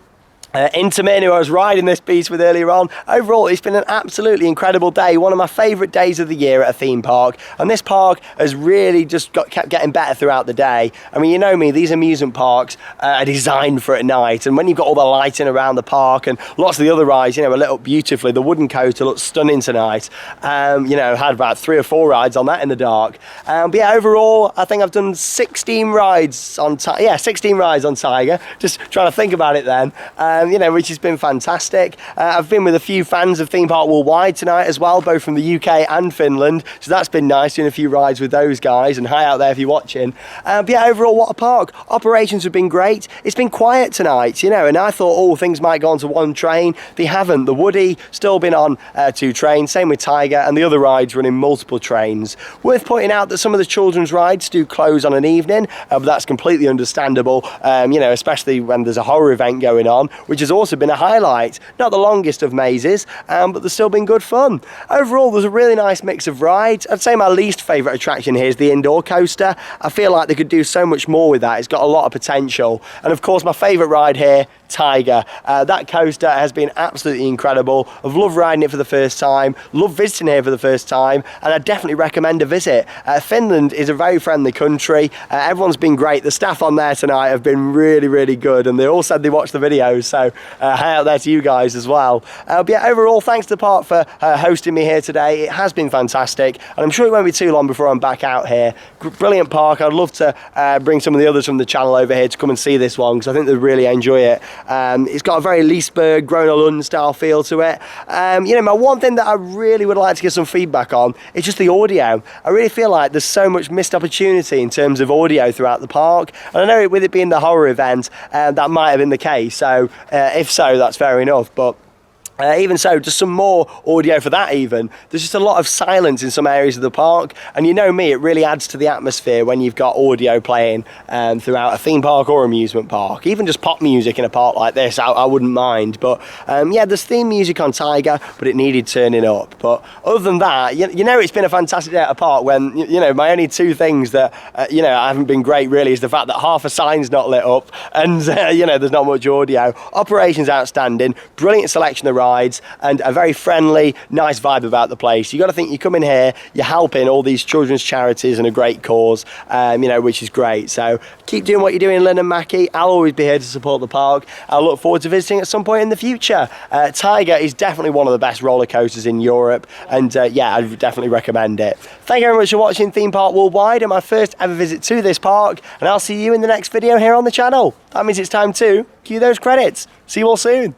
Intamin, who I was riding this piece with earlier on. Overall, it's been an absolutely incredible day, one of my favourite days of the year at a theme park, and this park has really just kept getting better throughout the day. I mean, you know me, these amusement parks are designed for at night, and when you've got all the lighting around the park and lots of the other rides, you know, are lit up beautifully. The wooden coaster looks stunning tonight. You know, had about 3 or 4 rides on that in the dark. But yeah, overall, I think I've done 16 rides on Taiga. Yeah, 16 rides on Taiga. Just trying to think about it then. You know, which has been fantastic. I've been with a few fans of Theme Park Worldwide tonight as well, both from the UK and Finland, so that's been nice, doing a few rides with those guys, and hi out there if you're watching. But yeah, overall, what a park. Operations have been great. It's been quiet tonight, you know, and I thought, oh, things might go on to 1 train. They haven't. The Woody still been on 2 trains, same with Taiga, and the other rides running multiple trains. Worth pointing out that some of the children's rides do close on an evening, but that's completely understandable, you know, especially when there's a horror event going on, which has also been a highlight. Not the longest of mazes, but there's still been good fun. Overall, there's a really nice mix of rides. I'd say my least favourite attraction here is the indoor coaster. I feel like they could do so much more with that. It's got a lot of potential. And of course, my favourite ride here, Taiga. That coaster has been absolutely incredible. I've loved riding it for the first time, loved visiting here for the first time, and I definitely recommend a visit. Finland is a very friendly country. Everyone's been great. The staff on there tonight have been really, really good, and they all said they watched the videos, so hi out there to you guys as well. But yeah, overall, thanks to the park for hosting me here today. It has been fantastic, and I'm sure it won't be too long before I'm back out here. Brilliant park. I'd love to bring some of the others from the channel over here to come and see this one, because I think they'd really enjoy it. It's got a very Leesburg, Groner Lund style feel to it. You know, my one thing that I really would like to get some feedback on is just the audio. I really feel like there's so much missed opportunity in terms of audio throughout the park, and I know with it being the horror event, that might have been the case, so if so, that's fair enough, but even so, just some more audio for that even. There's just a lot of silence in some areas of the park, and you know me, it really adds to the atmosphere when you've got audio playing throughout a theme park or amusement park. Even just pop music in a park like this, I wouldn't mind. But yeah, there's theme music on Taiga, but it needed turning up. But other than that, you know, it's been a fantastic day at a park when, you know, my only 2 things that, you know, haven't been great really is the fact that half a sign's not lit up, and, you know, there's not much audio. Operations outstanding, brilliant selection of rides, and a very friendly, nice vibe about the place. You got to think, you come in here, you're helping all these children's charities and a great cause, you know, which is great. So keep doing what you're doing in Linnanmäki. I'll always be here to support the park. I look forward to visiting at some point in the future. Taiga is definitely one of the best roller coasters in Europe, and yeah, I'd definitely recommend it. Thank you very much for watching Theme Park Worldwide and my first ever visit to this park, and I'll see you in the next video here on the channel. That means it's time to cue those credits. See you all soon.